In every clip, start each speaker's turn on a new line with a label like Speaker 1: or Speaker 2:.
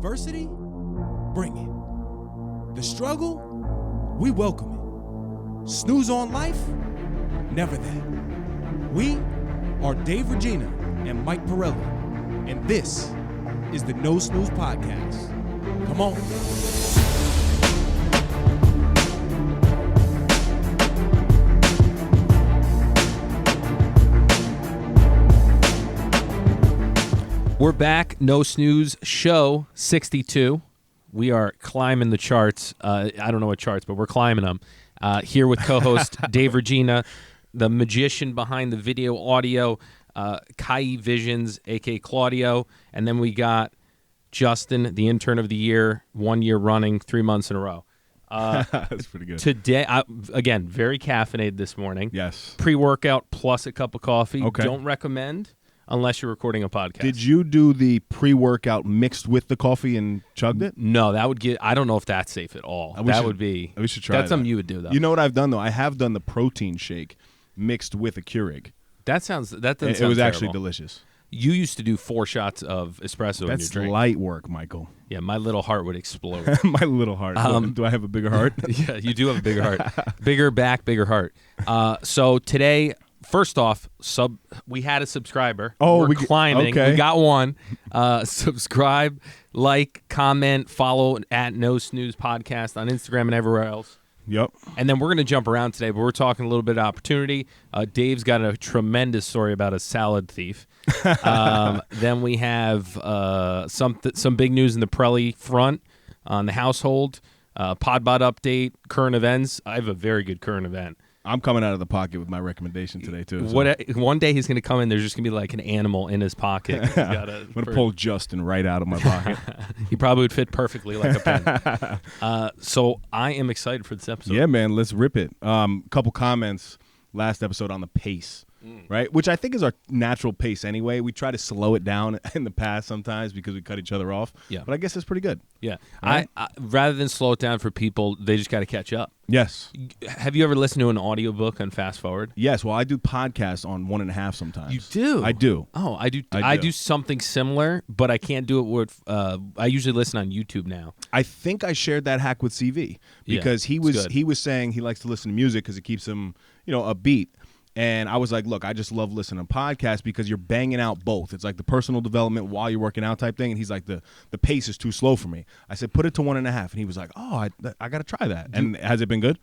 Speaker 1: adversity? Bring it. The struggle? We welcome it. Snooze on life? Never that. We are Dave Regina and Mike Pirelli, and this is the No Snooze Podcast. Come on.
Speaker 2: We're back, No Snooze Show 62. We are climbing the charts. I don't know what charts, but we're climbing them. Here with co-host Dave Regina, the magician behind the video audio, Kai Visions, a.k.a. Claudio. And then we got Justin, the intern of the year, 1 year running, 3 months in a row.
Speaker 3: That's pretty good.
Speaker 2: Today, again, very caffeinated this morning.
Speaker 3: Yes.
Speaker 2: Pre-workout plus a cup of coffee.
Speaker 3: Okay.
Speaker 2: Don't recommend unless you're recording a podcast.
Speaker 3: Did you do the pre-workout mixed with the coffee and chugged it?
Speaker 2: No, that would get. I don't know if that's safe at all.
Speaker 3: We
Speaker 2: would be.
Speaker 3: We should try.
Speaker 2: That's something you would do, though.
Speaker 3: You know what I've done though? I have done the protein shake mixed with a Keurig.
Speaker 2: That doesn't sound
Speaker 3: It was
Speaker 2: terrible.
Speaker 3: actually delicious.
Speaker 2: You used to do 4 shots of espresso in your
Speaker 3: That's
Speaker 2: drink.
Speaker 3: light work, Michael.
Speaker 2: Yeah, my little heart would explode.
Speaker 3: My little heart. Do I have a bigger heart?
Speaker 2: Yeah, you do have a bigger heart. Bigger back, bigger heart. So today, first off, we had a subscriber.
Speaker 3: Oh,
Speaker 2: we're climbing.
Speaker 3: okay.
Speaker 2: We got one. Subscribe, like, comment, follow at No Snooze Podcast on Instagram and everywhere else.
Speaker 3: Yep.
Speaker 2: And then we're going to jump around today, but we're talking a little bit of opportunity. Dave's got a tremendous story about a salad thief. Then we have some big news in the Pirelli front on the household, Podbot update, current events. I have a very good current event.
Speaker 3: I'm coming out of the pocket with my recommendation today, too. So.
Speaker 2: One day he's going to come in, there's just going to be like an animal in his pocket.
Speaker 3: I'm going to pull Justin right out of my pocket.
Speaker 2: He probably would fit perfectly like a pen. So I am excited for this episode.
Speaker 3: Yeah, man, let's rip it. Couple comments last episode on the pace, right? Which I think is our natural pace anyway. We try to slow it down in the past sometimes because we cut each other off.
Speaker 2: Yeah.
Speaker 3: But I guess it's pretty good.
Speaker 2: Yeah.
Speaker 3: Right?
Speaker 2: I rather than slow it down for people, they just got to catch up.
Speaker 3: Yes.
Speaker 2: Have you ever listened to an audiobook on Fast Forward?
Speaker 3: Yes. Well, I do podcasts on 1.5 sometimes.
Speaker 2: You do?
Speaker 3: I do.
Speaker 2: Oh, I do. I do something similar, but I can't do it with. I usually listen on YouTube now.
Speaker 3: I think I shared that hack with CV because he was saying he likes to listen to music because it keeps him, upbeat. And I was like, look, I just love listening to podcasts because you're banging out both. It's like the personal development while you're working out type thing. And he's like, the pace is too slow for me. I said, put it to 1.5. And he was like, oh, I got to try that. And has it been good?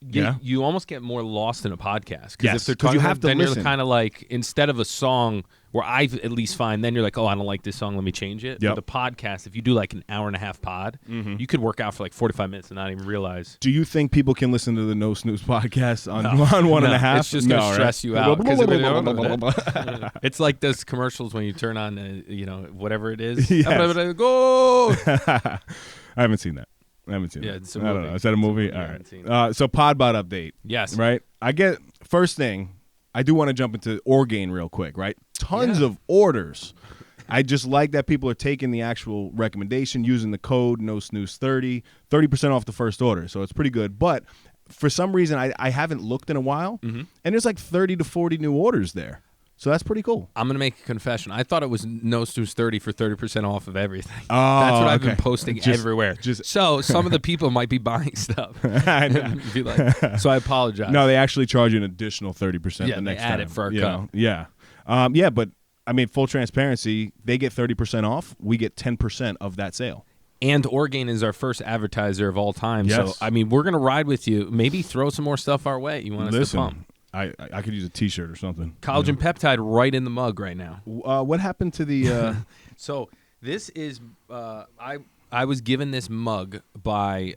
Speaker 2: Yeah. You almost get more lost in a podcast.
Speaker 3: Yes,
Speaker 2: if they're talking,
Speaker 3: you have to
Speaker 2: then
Speaker 3: listen.
Speaker 2: You're kind of like, instead of a song where I at least find, then you're like, oh, I don't like this song, let me change it.
Speaker 3: Yep.
Speaker 2: With a podcast, if you do like an hour-and-a-half pod, you could work out for like 45 minutes and not even realize.
Speaker 3: Do you think people can listen to the No Snooze podcast on 1.5?
Speaker 2: It's just going to stress you out.
Speaker 3: Right?
Speaker 2: It's like those commercials when you turn on, whatever it is.
Speaker 3: Yes.
Speaker 2: Go!
Speaker 3: I haven't seen that.
Speaker 2: It's a
Speaker 3: I don't
Speaker 2: movie.
Speaker 3: know. Is that a movie? All right. So Podbot update.
Speaker 2: Yes.
Speaker 3: Right? First thing, I do want to jump into Orgain real quick, right? Tons of orders. I just like that people are taking the actual recommendation, using the code NOSNOOZE30, 30% off the first order. So it's pretty good. But for some reason, I haven't looked in a while, and there's like 30 to 40 new orders there. So that's pretty cool.
Speaker 2: I'm going to make a confession. I thought it was No Snooze 30 for 30% off of everything.
Speaker 3: Oh,
Speaker 2: that's what I've
Speaker 3: okay.
Speaker 2: been posting everywhere. So some of the people might be buying stuff.
Speaker 3: I know.
Speaker 2: Be like, so I apologize.
Speaker 3: No, they actually charge you an additional 30% the next
Speaker 2: they
Speaker 3: time.
Speaker 2: add it for a cup.
Speaker 3: Yeah. But I mean, full transparency, they get 30% off. We get 10% of that sale.
Speaker 2: And Orgain is our first advertiser of all time.
Speaker 3: Yes.
Speaker 2: So, I mean, we're going to ride with you. Maybe throw some more stuff our way. You want us to pump?
Speaker 3: I could use a T-shirt or something.
Speaker 2: Collagen peptide right in the mug right now.
Speaker 3: What happened to the?
Speaker 2: So this is I was given this mug by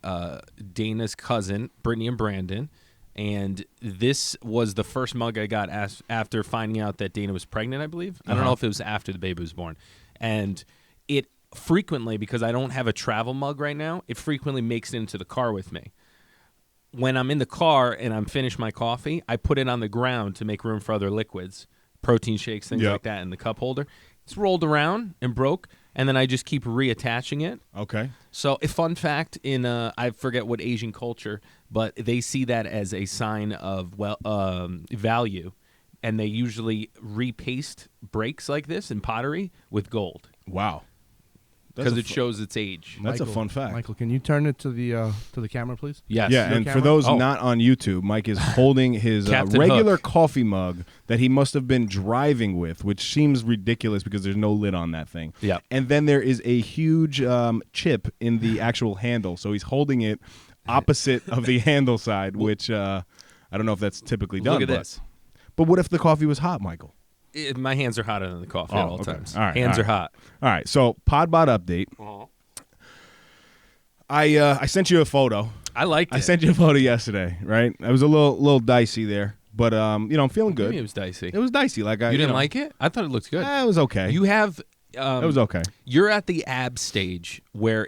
Speaker 2: Dana's cousin, Brittany and Brandon, and this was the first mug I got after finding out that Dana was pregnant, I believe. I don't know if it was after the baby was born. And it frequently, because I don't have a travel mug right now, it frequently makes it into the car with me. When I'm in the car and I'm finished my coffee, I put it on the ground to make room for other liquids, protein shakes, things like that in the cup holder. It's rolled around and broke, and then I just keep reattaching it.
Speaker 3: Okay.
Speaker 2: So a fun fact in, I forget what Asian culture, but they see that as a sign of value, and they usually repaste breaks like this in pottery with gold.
Speaker 3: Wow.
Speaker 2: because it shows its age.
Speaker 3: That's a fun fact.
Speaker 4: Michael, can you turn it to the camera, please?
Speaker 2: Yes.
Speaker 3: Yeah, and for those not on YouTube, Mike is holding his regular coffee mug that he must have been driving with, which seems ridiculous because there's no lid on that thing.
Speaker 2: Yeah.
Speaker 3: And then there is a huge chip in the actual handle, so he's holding it opposite of the handle side, which I don't know if that's typically done.
Speaker 2: Look at this.
Speaker 3: But what if the coffee was hot, Michael?
Speaker 2: My hands are hotter than the coffee at all times.
Speaker 3: All right,
Speaker 2: hands are hot.
Speaker 3: All right, so Podbot update. I sent you a photo.
Speaker 2: I liked it.
Speaker 3: I sent you a photo yesterday, right? I was a little dicey there, but I'm feeling good.
Speaker 2: Maybe it was dicey.
Speaker 3: It was dicey. Like
Speaker 2: you didn't like it? I thought it looked good.
Speaker 3: It was okay.
Speaker 2: You have.
Speaker 3: It was okay.
Speaker 2: You're at the ab stage where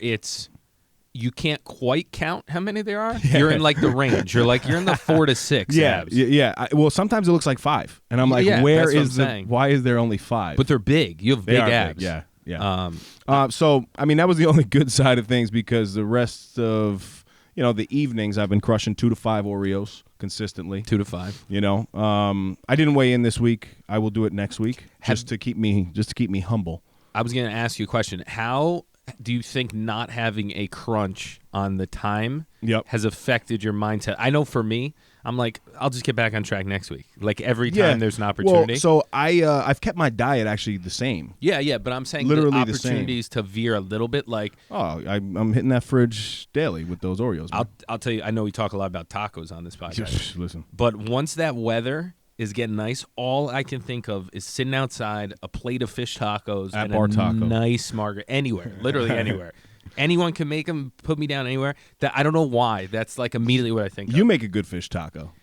Speaker 2: you can't quite count how many there are.
Speaker 3: Yeah.
Speaker 2: You're in like the range. You're in the 4 to 6 abs.
Speaker 3: Yeah. Well, sometimes it looks like 5, and I'm like, where is the? Why is there only 5?
Speaker 2: But they're big. You have big abs.
Speaker 3: Big. Yeah. So I mean, that was the only good side of things because the rest of the evenings I've been crushing 2 to 5 Oreos consistently.
Speaker 2: 2 to 5.
Speaker 3: I didn't weigh in this week. I will do it next week just to keep me humble.
Speaker 2: I was going to ask you a question. How do you think not having a crunch on the time has affected your mindset? I know for me, I'm like, I'll just get back on track next week. Like every time there's an opportunity.
Speaker 3: Well, so I've kept my diet actually the same.
Speaker 2: Yeah, but I'm saying
Speaker 3: Literally
Speaker 2: the opportunities to veer a little bit. Like,
Speaker 3: I'm hitting that fridge daily with those Oreos. Man.
Speaker 2: I'll tell you. I know we talk a lot about tacos on this podcast.
Speaker 3: Listen,
Speaker 2: but once that weather is getting nice, all I can think of is sitting outside, a plate of fish tacos,
Speaker 3: at
Speaker 2: and
Speaker 3: bar
Speaker 2: a
Speaker 3: taco.
Speaker 2: nice margarita. Anywhere, literally anywhere. Anyone can make them, put me down anywhere. That I don't know why. That's like immediately what I think.
Speaker 3: You make a good fish taco.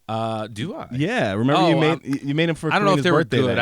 Speaker 2: Do I?
Speaker 3: Yeah, remember you made them for.
Speaker 2: I don't know if they were
Speaker 3: good.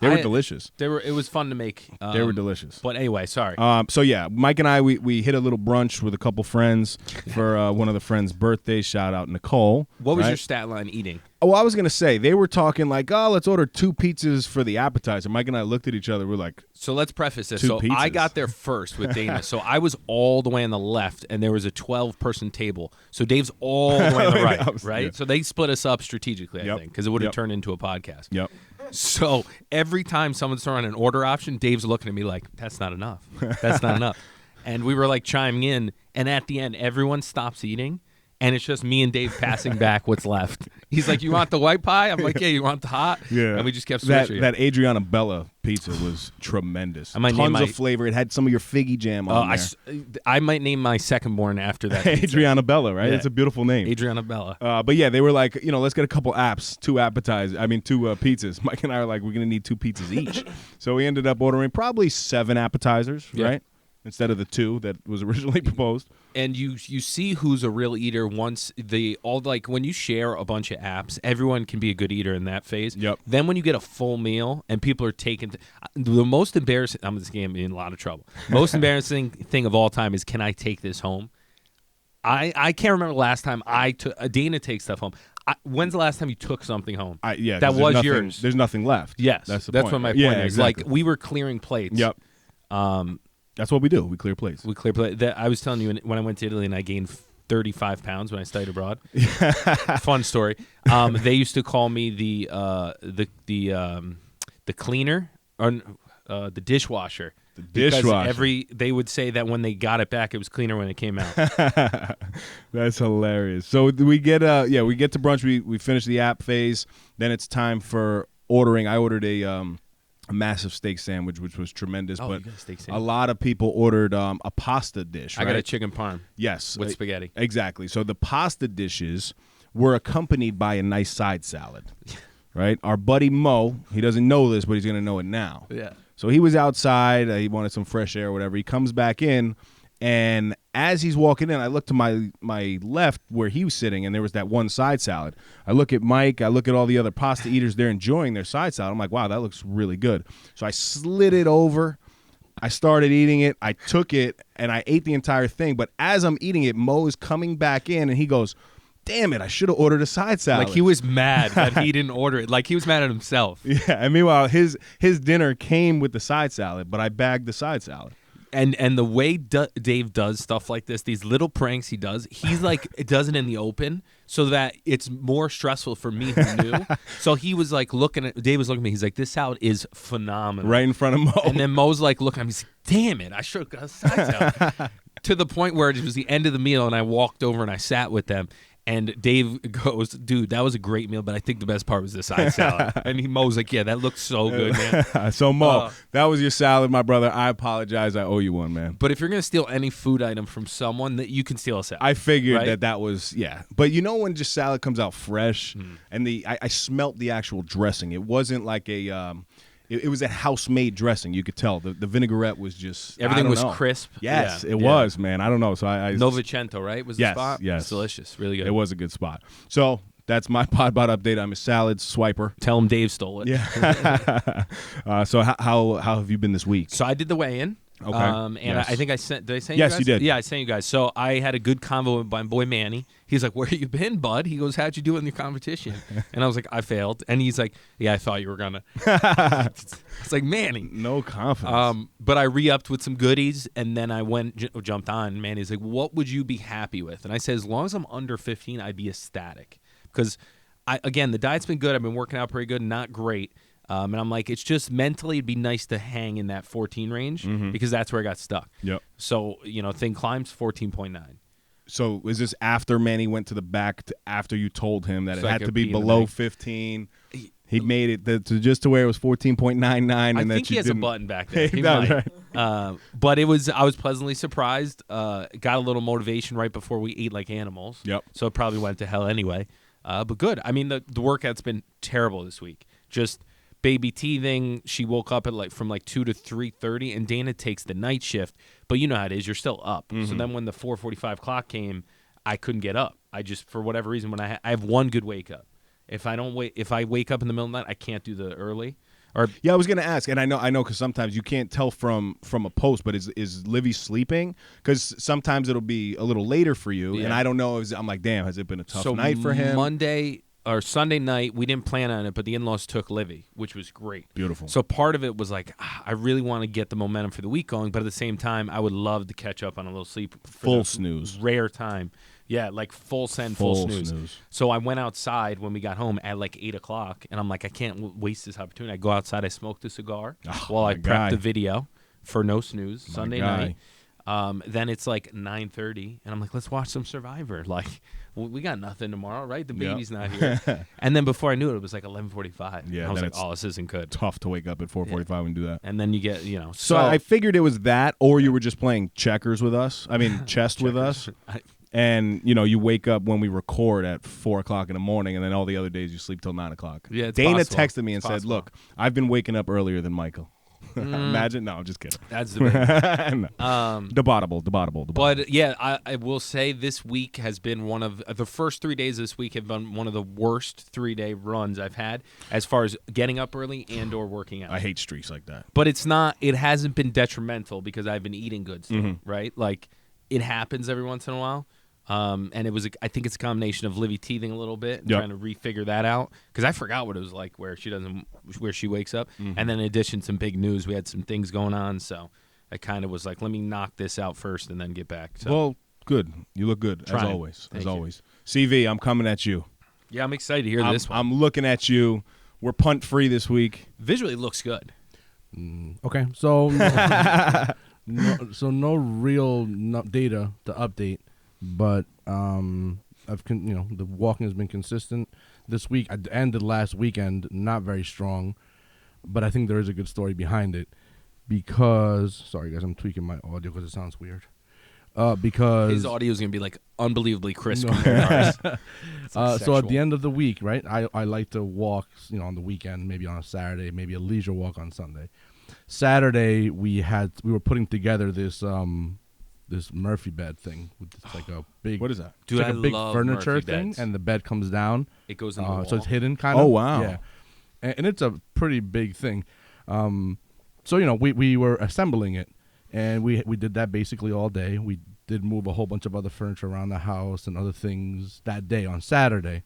Speaker 2: They
Speaker 3: were delicious.
Speaker 2: It was fun to make.
Speaker 3: They were delicious.
Speaker 2: But anyway, sorry.
Speaker 3: So yeah, Mike and I we hit a little brunch with a couple friends for one of the friends' birthdays. Shout out Nicole.
Speaker 2: What was your stat line eating?
Speaker 3: Oh, I was going to say, they were talking like, let's order 2 pizzas for the appetizer. Mike and I looked at each other. We're like,
Speaker 2: so let's preface this.
Speaker 3: 2
Speaker 2: So
Speaker 3: pizzas.
Speaker 2: I got there first with Dana. So I was all the way on the left, and there was a 12-person table. So Dave's all the way on the right, right? Yeah. So they split us up strategically, I think, because it would have turned into a podcast.
Speaker 3: Yep.
Speaker 2: So every time someone's throwing an order option, Dave's looking at me like, that's not enough. That's not enough. And we were like chiming in, and at the end, everyone stops eating. And it's just me and Dave passing back what's left. He's like, you want the white pie? I'm like, yeah, you want the hot?
Speaker 3: Yeah.
Speaker 2: And we just kept switching.
Speaker 3: That Adriana Bella pizza was tremendous. Tons of flavor. It had some of your figgy jam on there.
Speaker 2: I might name my second born after that pizza.
Speaker 3: Adriana Bella, right?
Speaker 2: Yeah.
Speaker 3: It's a beautiful name.
Speaker 2: Adriana Bella.
Speaker 3: But yeah, they were like, let's get a couple apps, 2 pizzas. Mike and I were like, we're going to need 2 pizzas each. So we ended up ordering probably 7 appetizers, right? Instead of the 2 that was originally proposed.
Speaker 2: And you see who's a real eater once when you share a bunch of apps, everyone can be a good eater in that phase.
Speaker 3: Yep.
Speaker 2: Then when you get a full meal and people are taking the most embarrassing, I'm just getting in a lot of trouble. Most embarrassing thing of all time is, can I take this home? I can't remember the last time I took Dana takes stuff home. When's the last time you took something home? That was yours.
Speaker 3: There's nothing left.
Speaker 2: Yes,
Speaker 3: that's
Speaker 2: what my point is.
Speaker 3: Exactly.
Speaker 2: Like we were clearing plates.
Speaker 3: Yep. That's what we do. We clear plates.
Speaker 2: I was telling you when I went to Italy and I gained 35 pounds when I studied abroad. Fun story. They used to call me the cleaner or the dishwasher.
Speaker 3: The dishwasher.
Speaker 2: Because they would say that when they got it back, it was cleaner when it came out.
Speaker 3: That's hilarious. So we get to brunch. We finish the app phase. Then it's time for ordering. I ordered a massive steak sandwich, which was tremendous. But a lot of people ordered a pasta dish. Right?
Speaker 2: I got a chicken parm.
Speaker 3: Yes,
Speaker 2: with spaghetti.
Speaker 3: Exactly. So the pasta dishes were accompanied by a nice side salad. Right. Our buddy Mo, he doesn't know this, but he's gonna know it now.
Speaker 2: Yeah.
Speaker 3: So he was outside. He wanted some fresh air or whatever. He comes back in, and as he's walking in, I look to my left where he was sitting, and there was that one side salad. I look at Mike. I look at all the other pasta eaters. They're enjoying their side salad. I'm like, wow, that looks really good. So I slid it over. I started eating it. I took it, and I ate the entire thing. But as I'm eating it, Mo is coming back in, and he goes, damn it, I should have ordered a side salad.
Speaker 2: Like he was mad that he didn't order it. Like he was mad at himself.
Speaker 3: Yeah, and meanwhile, his dinner came with the side salad, but I bagged the side salad.
Speaker 2: And the way Dave does stuff like this, these little pranks he does, he's like, it does it in the open so that it's more stressful for me who knew. So he was like Dave was looking at me, he's like, this salad is phenomenal.
Speaker 3: Right in front of Mo.
Speaker 2: And then Mo's like, look at him, he's like, damn it, I should have got a side salad. To the point where it was the end of the meal and I walked over and I sat with them. And Dave goes, dude, that was a great meal, but I think the best part was the side salad. And Mo's like, yeah, that looks so good, man.
Speaker 3: So, Mo, that was your salad, my brother. I apologize. I owe you one, man.
Speaker 2: But if you're going to steal any food item from someone, that you can steal a salad.
Speaker 3: I figured
Speaker 2: right?
Speaker 3: that was, yeah. But you know when just salad comes out fresh and I smelt the actual dressing. It wasn't like a... It was a house-made dressing. You could tell the vinaigrette was just
Speaker 2: everything was crisp.
Speaker 3: Yes,
Speaker 2: yeah.
Speaker 3: it was, man. I don't know. So I
Speaker 2: Novecento, right? Was the spot?
Speaker 3: Yes,
Speaker 2: it's delicious, really good.
Speaker 3: It was a good spot. So that's my Podbot update. I'm a salad swiper.
Speaker 2: Tell him Dave stole it.
Speaker 3: Yeah. So how have you been this week?
Speaker 2: So I did the weigh-in.
Speaker 3: Okay.
Speaker 2: And I think I sent. Did I send
Speaker 3: Yes,
Speaker 2: you guys?
Speaker 3: you did.
Speaker 2: Yeah, I sent you guys. So I had a good convo with my boy Manny. He's like, "Where you been, bud?" He goes, "How'd you do in your competition?" And I was like, "I failed." And he's like, "Yeah, I thought you were gonna." It's like Manny.
Speaker 3: No confidence.
Speaker 2: But I re-upped with some goodies, and then I jumped on. And Manny's like, "What would you be happy with?" And I said, "As long as I'm under 15, I'd be ecstatic." Because again, the diet's been good. I've been working out pretty good, not great. And I'm like, it's just mentally, it'd be nice to hang in that 14 range because that's where I got stuck.
Speaker 3: Yep.
Speaker 2: So, thin climbs, 14.9.
Speaker 3: So is this after Manny went to the back after you told him that
Speaker 2: So
Speaker 3: it
Speaker 2: I
Speaker 3: had
Speaker 2: could
Speaker 3: to be
Speaker 2: be in the
Speaker 3: below
Speaker 2: bank?
Speaker 3: 15? He made it just to where it was 14.99, and
Speaker 2: I
Speaker 3: that
Speaker 2: think he
Speaker 3: you
Speaker 2: has
Speaker 3: didn't.
Speaker 2: a button back there. He
Speaker 3: That's
Speaker 2: might.
Speaker 3: right.
Speaker 2: But I was pleasantly surprised. Got a little motivation right before we ate like animals.
Speaker 3: Yep.
Speaker 2: So it probably went to hell anyway. But good. I mean, the workout's been terrible this week. Just baby teething. She woke up at from 2 to 3:30, and Dana takes the night shift. But you know how it is. You're still up. So then when the 4:45 clock came, I couldn't get up. I just, for whatever reason, when I have one good wake up. If I wake up in the middle of the night, I can't do the early.
Speaker 3: Yeah, I was gonna ask, and I know, because sometimes you can't tell from a post. But is Livy sleeping? Because sometimes it'll be a little later for you, and I don't know. I'm like, damn, has it been a tough night for him?
Speaker 2: Monday or Sunday night, we didn't plan on it, but the in-laws took Livy, which was great.
Speaker 3: Beautiful.
Speaker 2: So part of it was like, I really want to get the momentum for the week going, but at the same time, I would love to catch up on a little sleep.
Speaker 3: Full snooze.
Speaker 2: Rare time. Yeah, like full send, full snooze. So I went outside when we got home at 8 o'clock, and I'm like, I can't waste this opportunity. I go outside, I smoked a cigar while I prep the video for No Snooze Sunday night. Then it's 9:30, and I'm like, let's watch some Survivor. We got nothing tomorrow, right? The baby's not here. And then before I knew it was 11:45.
Speaker 3: Yeah,
Speaker 2: I was like, oh, this isn't good.
Speaker 3: Tough to wake up at 4:45 and do that.
Speaker 2: And then you get,
Speaker 3: So I figured it was that, or you were just playing checkers with us. I mean, chess with us. And you wake up when we record at 4 o'clock in the morning, and then all the other days you sleep till 9 o'clock.
Speaker 2: Yeah, it's
Speaker 3: Dana
Speaker 2: possible.
Speaker 3: texted me and said, "Look, I've been waking up earlier than Michael." Imagine? No, I'm just kidding.
Speaker 2: That's the big.
Speaker 3: No. Debatable.
Speaker 2: But yeah, I will say this week has been one of the first 3 days of this week have been one of the worst 3-day runs I've had as far as getting up early and or working out.
Speaker 3: I hate streaks like that.
Speaker 2: But it hasn't been detrimental because I've been eating good still, right? It happens every once in a while. And it was, I think it's a combination of Livy teething a little bit and trying to refigure that out. Because I forgot what it was like where she wakes up. And then in addition, some big news. We had some things going on. So I kind of was like, let me knock this out first and then get back. So,
Speaker 3: well, good. You look good,
Speaker 2: Trying.
Speaker 3: as always.
Speaker 2: Thank
Speaker 3: as
Speaker 2: you.
Speaker 3: always. CV, I'm coming at you.
Speaker 2: Yeah, I'm excited to hear this one.
Speaker 3: I'm looking at you. We're punt free this week.
Speaker 2: Visually, it looks good.
Speaker 4: Okay, so no real data to update, but the walking has been consistent this week. I ended last weekend not very strong, but I think there is a good story behind it. Because sorry guys, I'm tweaking my audio because it sounds weird. Because
Speaker 2: his audio is gonna be unbelievably crisp.
Speaker 4: So at the end of the week, right? I like to walk, on the weekend, maybe on a Saturday, maybe a leisure walk on Sunday. Saturday we were putting together this Murphy bed thing. It's like a big.
Speaker 3: What is that?
Speaker 2: Dude,
Speaker 4: it's like
Speaker 2: I
Speaker 4: a big
Speaker 2: love
Speaker 4: furniture
Speaker 2: Murphy
Speaker 4: thing,
Speaker 2: beds.
Speaker 4: and the bed comes down.
Speaker 2: It goes in the wall.
Speaker 4: So it's hidden, kind of.
Speaker 3: Oh wow!
Speaker 4: Yeah, and it's a pretty big thing. So we were assembling it, and we did that basically all day. We did move a whole bunch of other furniture around the house and other things that day on Saturday.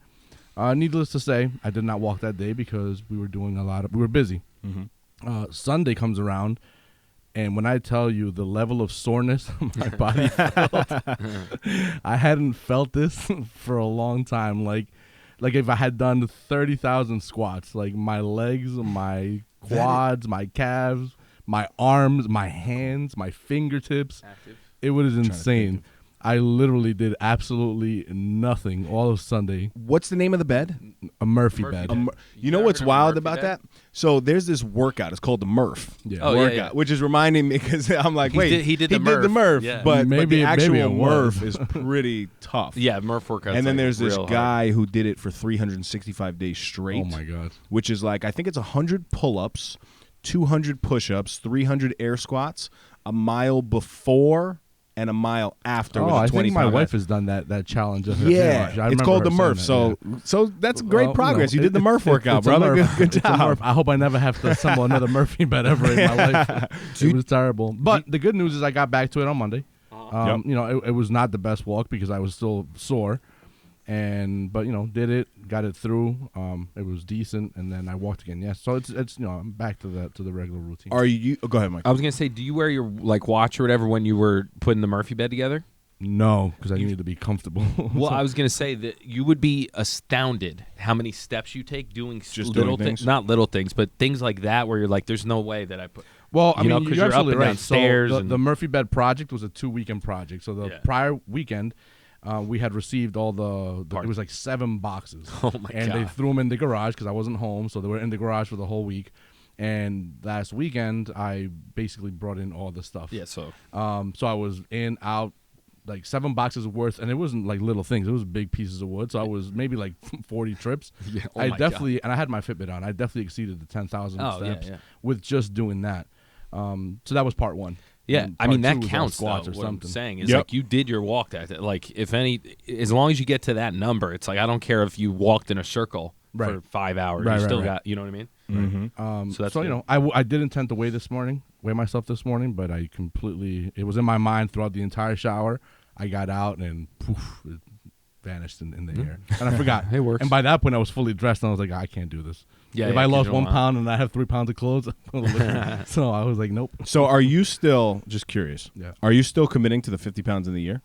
Speaker 4: Needless to say, I did not walk that day because we were doing we were busy.
Speaker 3: Mm-hmm.
Speaker 4: Sunday comes around, And when I tell you the level of soreness my body felt, I hadn't felt this for a long time. Like if I had done 30,000 squats, like my legs, my quads, my calves, my arms, my hands, my fingertips, it was insane. I literally did absolutely nothing all of Sunday.
Speaker 3: What's the name of the bed?
Speaker 4: A Murphy bed.
Speaker 3: You know what's wild about that? So there's this workout. It's called the Murph workout, which is reminding me because I'm like, wait,
Speaker 2: he did the Murph. Yeah.
Speaker 3: But
Speaker 4: Maybe
Speaker 3: the actual Murph
Speaker 4: was.
Speaker 3: is pretty tough.
Speaker 2: Yeah, Murph workout.
Speaker 3: And then there's this guy who did it for 365 days straight.
Speaker 4: Oh, my God.
Speaker 3: Which is like, I think it's 100 pull-ups, 200 push-ups, 300 air squats, a mile before and a mile after.
Speaker 4: Oh,
Speaker 3: with a
Speaker 4: I think my
Speaker 3: 20-pound
Speaker 4: wife has done that challenge. Of her
Speaker 3: Yeah,
Speaker 4: I
Speaker 3: it's
Speaker 4: remember
Speaker 3: called
Speaker 4: her
Speaker 3: the
Speaker 4: saying
Speaker 3: Murph.
Speaker 4: that,
Speaker 3: So that's great progress. You did the Murph workout,
Speaker 4: it's a
Speaker 3: brother.
Speaker 4: Murph.
Speaker 3: Good
Speaker 4: It's a
Speaker 3: job.
Speaker 4: Murph. I hope I never have to assemble another Murphy bed ever in my life. It was terrible. But the good news is I got back to it on Monday.
Speaker 3: Yep.
Speaker 4: You know, it was not the best walk because I was still sore. But you know, did it, got it through. It was decent, and then I walked again. Yes, so it's you know, I'm back to the regular routine.
Speaker 3: Are you? Go ahead, Mike.
Speaker 2: I was gonna say, do you wear your like watch or whatever when you were putting the Murphy bed together?
Speaker 4: No, because I needed to be comfortable.
Speaker 2: Well, I was gonna say that you would be astounded how many steps you take doing little things, not little things, but things like that where you're like, there's no way that I put.
Speaker 4: Well, I
Speaker 2: you
Speaker 4: mean,
Speaker 2: know, 'cause
Speaker 4: you're
Speaker 2: you're up
Speaker 4: absolutely
Speaker 2: and
Speaker 4: right.
Speaker 2: down stairs.
Speaker 4: So
Speaker 2: and
Speaker 4: the Murphy bed project was a 2-weekend project. So the prior weekend, we had received all it was like 7 boxes.
Speaker 2: Oh my
Speaker 4: and
Speaker 2: God.
Speaker 4: they threw them in the garage because I wasn't home, so they were in the garage for the whole week. And last weekend, I basically brought in all the stuff.
Speaker 2: Yeah, so
Speaker 4: I was in, out, like 7 boxes worth, and it wasn't like little things. It was big pieces of wood. So I was maybe like 40 trips.
Speaker 2: Yeah, oh
Speaker 4: I
Speaker 2: my
Speaker 4: definitely, and I had my Fitbit on. I definitely exceeded the 10,000 steps with just doing that. So that was part 1.
Speaker 2: yeah,
Speaker 4: And
Speaker 2: I mean
Speaker 4: part
Speaker 2: that
Speaker 4: 2 was all
Speaker 2: counts.
Speaker 4: squats
Speaker 2: Though,
Speaker 4: or
Speaker 2: what
Speaker 4: something.
Speaker 2: I'm saying is
Speaker 3: Yep.
Speaker 2: like you did your walk that like if any, as long as you get to that number, it's like I don't care if you walked in a circle for 5 hours.
Speaker 4: Right,
Speaker 2: you still
Speaker 4: right.
Speaker 2: got, you know what I mean?
Speaker 3: Mm-hmm.
Speaker 2: So that's
Speaker 4: you
Speaker 2: good.
Speaker 4: know, I did intend to weigh myself this morning, but I completely, it was in my mind throughout the entire shower. I got out and poof, it vanished in the air, and I forgot.
Speaker 2: It works.
Speaker 4: And by that point, I was fully dressed, and I was like, I can't do this.
Speaker 2: Yeah,
Speaker 4: if
Speaker 2: yeah,
Speaker 4: I
Speaker 2: 'cause
Speaker 4: lost
Speaker 2: you don't
Speaker 4: 1
Speaker 2: want-
Speaker 4: pound and I have 3 pounds of clothes, so I was like, nope.
Speaker 3: So are you still, just curious,
Speaker 4: Yeah.
Speaker 3: are you still committing to the 50 pounds in the year?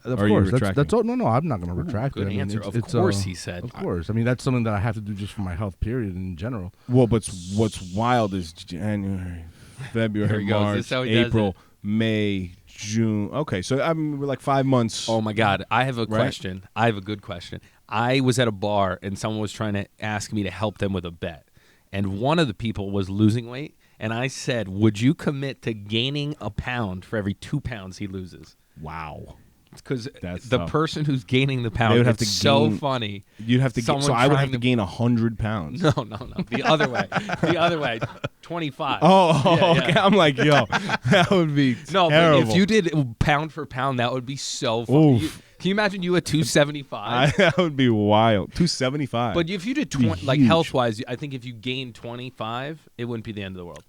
Speaker 4: Of
Speaker 3: Are you
Speaker 4: course,
Speaker 3: retracting?
Speaker 4: that's all. No, I'm not going to retract.
Speaker 2: good
Speaker 4: it. I mean,
Speaker 2: answer.
Speaker 4: it's-
Speaker 2: Of
Speaker 4: it's,
Speaker 2: course, he said.
Speaker 4: Of course. I mean, that's something that I have to do just for my health. Period. In general.
Speaker 3: Well, but what's wild is January,
Speaker 2: There
Speaker 3: February,
Speaker 2: he goes.
Speaker 3: March,
Speaker 2: This is how he does
Speaker 3: April,
Speaker 2: it.
Speaker 3: May, June. Okay, so I mean, we're like 5 months.
Speaker 2: Oh my God, I have a
Speaker 3: Right?
Speaker 2: question. I have a good question. I was at a bar and someone was trying to ask me to help them with a bet, and one of the people was losing weight, and I said, "Would you commit to gaining a pound for every 2 pounds he loses?"
Speaker 3: Wow.
Speaker 2: Because
Speaker 3: That's
Speaker 2: the
Speaker 3: tough.
Speaker 2: person who's gaining the
Speaker 3: They
Speaker 2: pound,
Speaker 3: would have
Speaker 2: it's
Speaker 3: to
Speaker 2: so
Speaker 3: gain-
Speaker 2: funny.
Speaker 3: You'd have to.
Speaker 2: Someone
Speaker 3: So I would have
Speaker 2: trying
Speaker 3: to gain 100 pounds.
Speaker 2: No. The other way. The other way. 25.
Speaker 3: Oh,
Speaker 2: Yeah, yeah.
Speaker 3: okay. I'm like, yo, that would be
Speaker 2: No,
Speaker 3: terrible.
Speaker 2: but if you did pound for pound, that would be so funny.
Speaker 3: Oof.
Speaker 2: Can you imagine you at 275?
Speaker 3: that would be wild. 275.
Speaker 2: But if you did
Speaker 3: Be
Speaker 2: 20, like
Speaker 3: huge.
Speaker 2: health wise, I think if you gained 25, it wouldn't be the end of the world.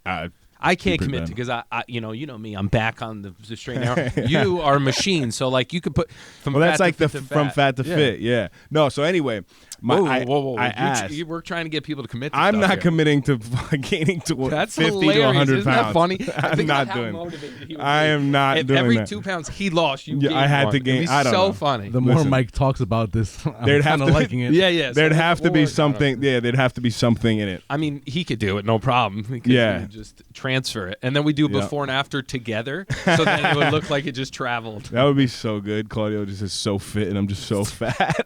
Speaker 2: I can't
Speaker 3: pretty
Speaker 2: commit
Speaker 3: bad.
Speaker 2: to because I you know me. I'm back on the straight and narrow. You are a machine, so like you could put from
Speaker 3: well, that's
Speaker 2: fat
Speaker 3: like
Speaker 2: to
Speaker 3: the
Speaker 2: fit to
Speaker 3: from fat to
Speaker 2: Yeah.
Speaker 3: fit. Yeah. No. So anyway,
Speaker 2: Whoa.
Speaker 3: I asked.
Speaker 2: We're trying to get people to commit to
Speaker 3: I'm
Speaker 2: stuff
Speaker 3: not
Speaker 2: here.
Speaker 3: committing to gaining to
Speaker 2: That's
Speaker 3: 50
Speaker 2: hilarious.
Speaker 3: to 100
Speaker 2: Isn't
Speaker 3: pounds.
Speaker 2: that funny?
Speaker 3: I'm
Speaker 2: Think
Speaker 3: not
Speaker 2: about how
Speaker 3: doing.
Speaker 2: motivated he would
Speaker 3: I
Speaker 2: be.
Speaker 3: am not
Speaker 2: if
Speaker 3: doing
Speaker 2: every
Speaker 3: that.
Speaker 2: 2 pounds he lost, you
Speaker 3: Yeah,
Speaker 2: gained
Speaker 3: I had
Speaker 2: one.
Speaker 3: to gain-
Speaker 2: It'd be
Speaker 3: I don't
Speaker 2: so
Speaker 3: know.
Speaker 2: funny.
Speaker 4: The more
Speaker 3: Listen.
Speaker 4: Mike talks about this, I'm
Speaker 3: There'd have
Speaker 4: kind of
Speaker 3: to-
Speaker 4: liking it.
Speaker 2: yeah.
Speaker 3: There'd
Speaker 2: so
Speaker 3: have to
Speaker 2: we'll
Speaker 3: be
Speaker 2: work on it.
Speaker 3: something. Yeah, there'd have to be something in it.
Speaker 2: I mean, he could do it, no problem. He could
Speaker 3: Yeah.
Speaker 2: just transfer it, and then we do
Speaker 3: Yeah.
Speaker 2: before and after together, so then it would look like it just traveled.
Speaker 3: That would be so good. Claudio just is so fit, and I'm just so fat.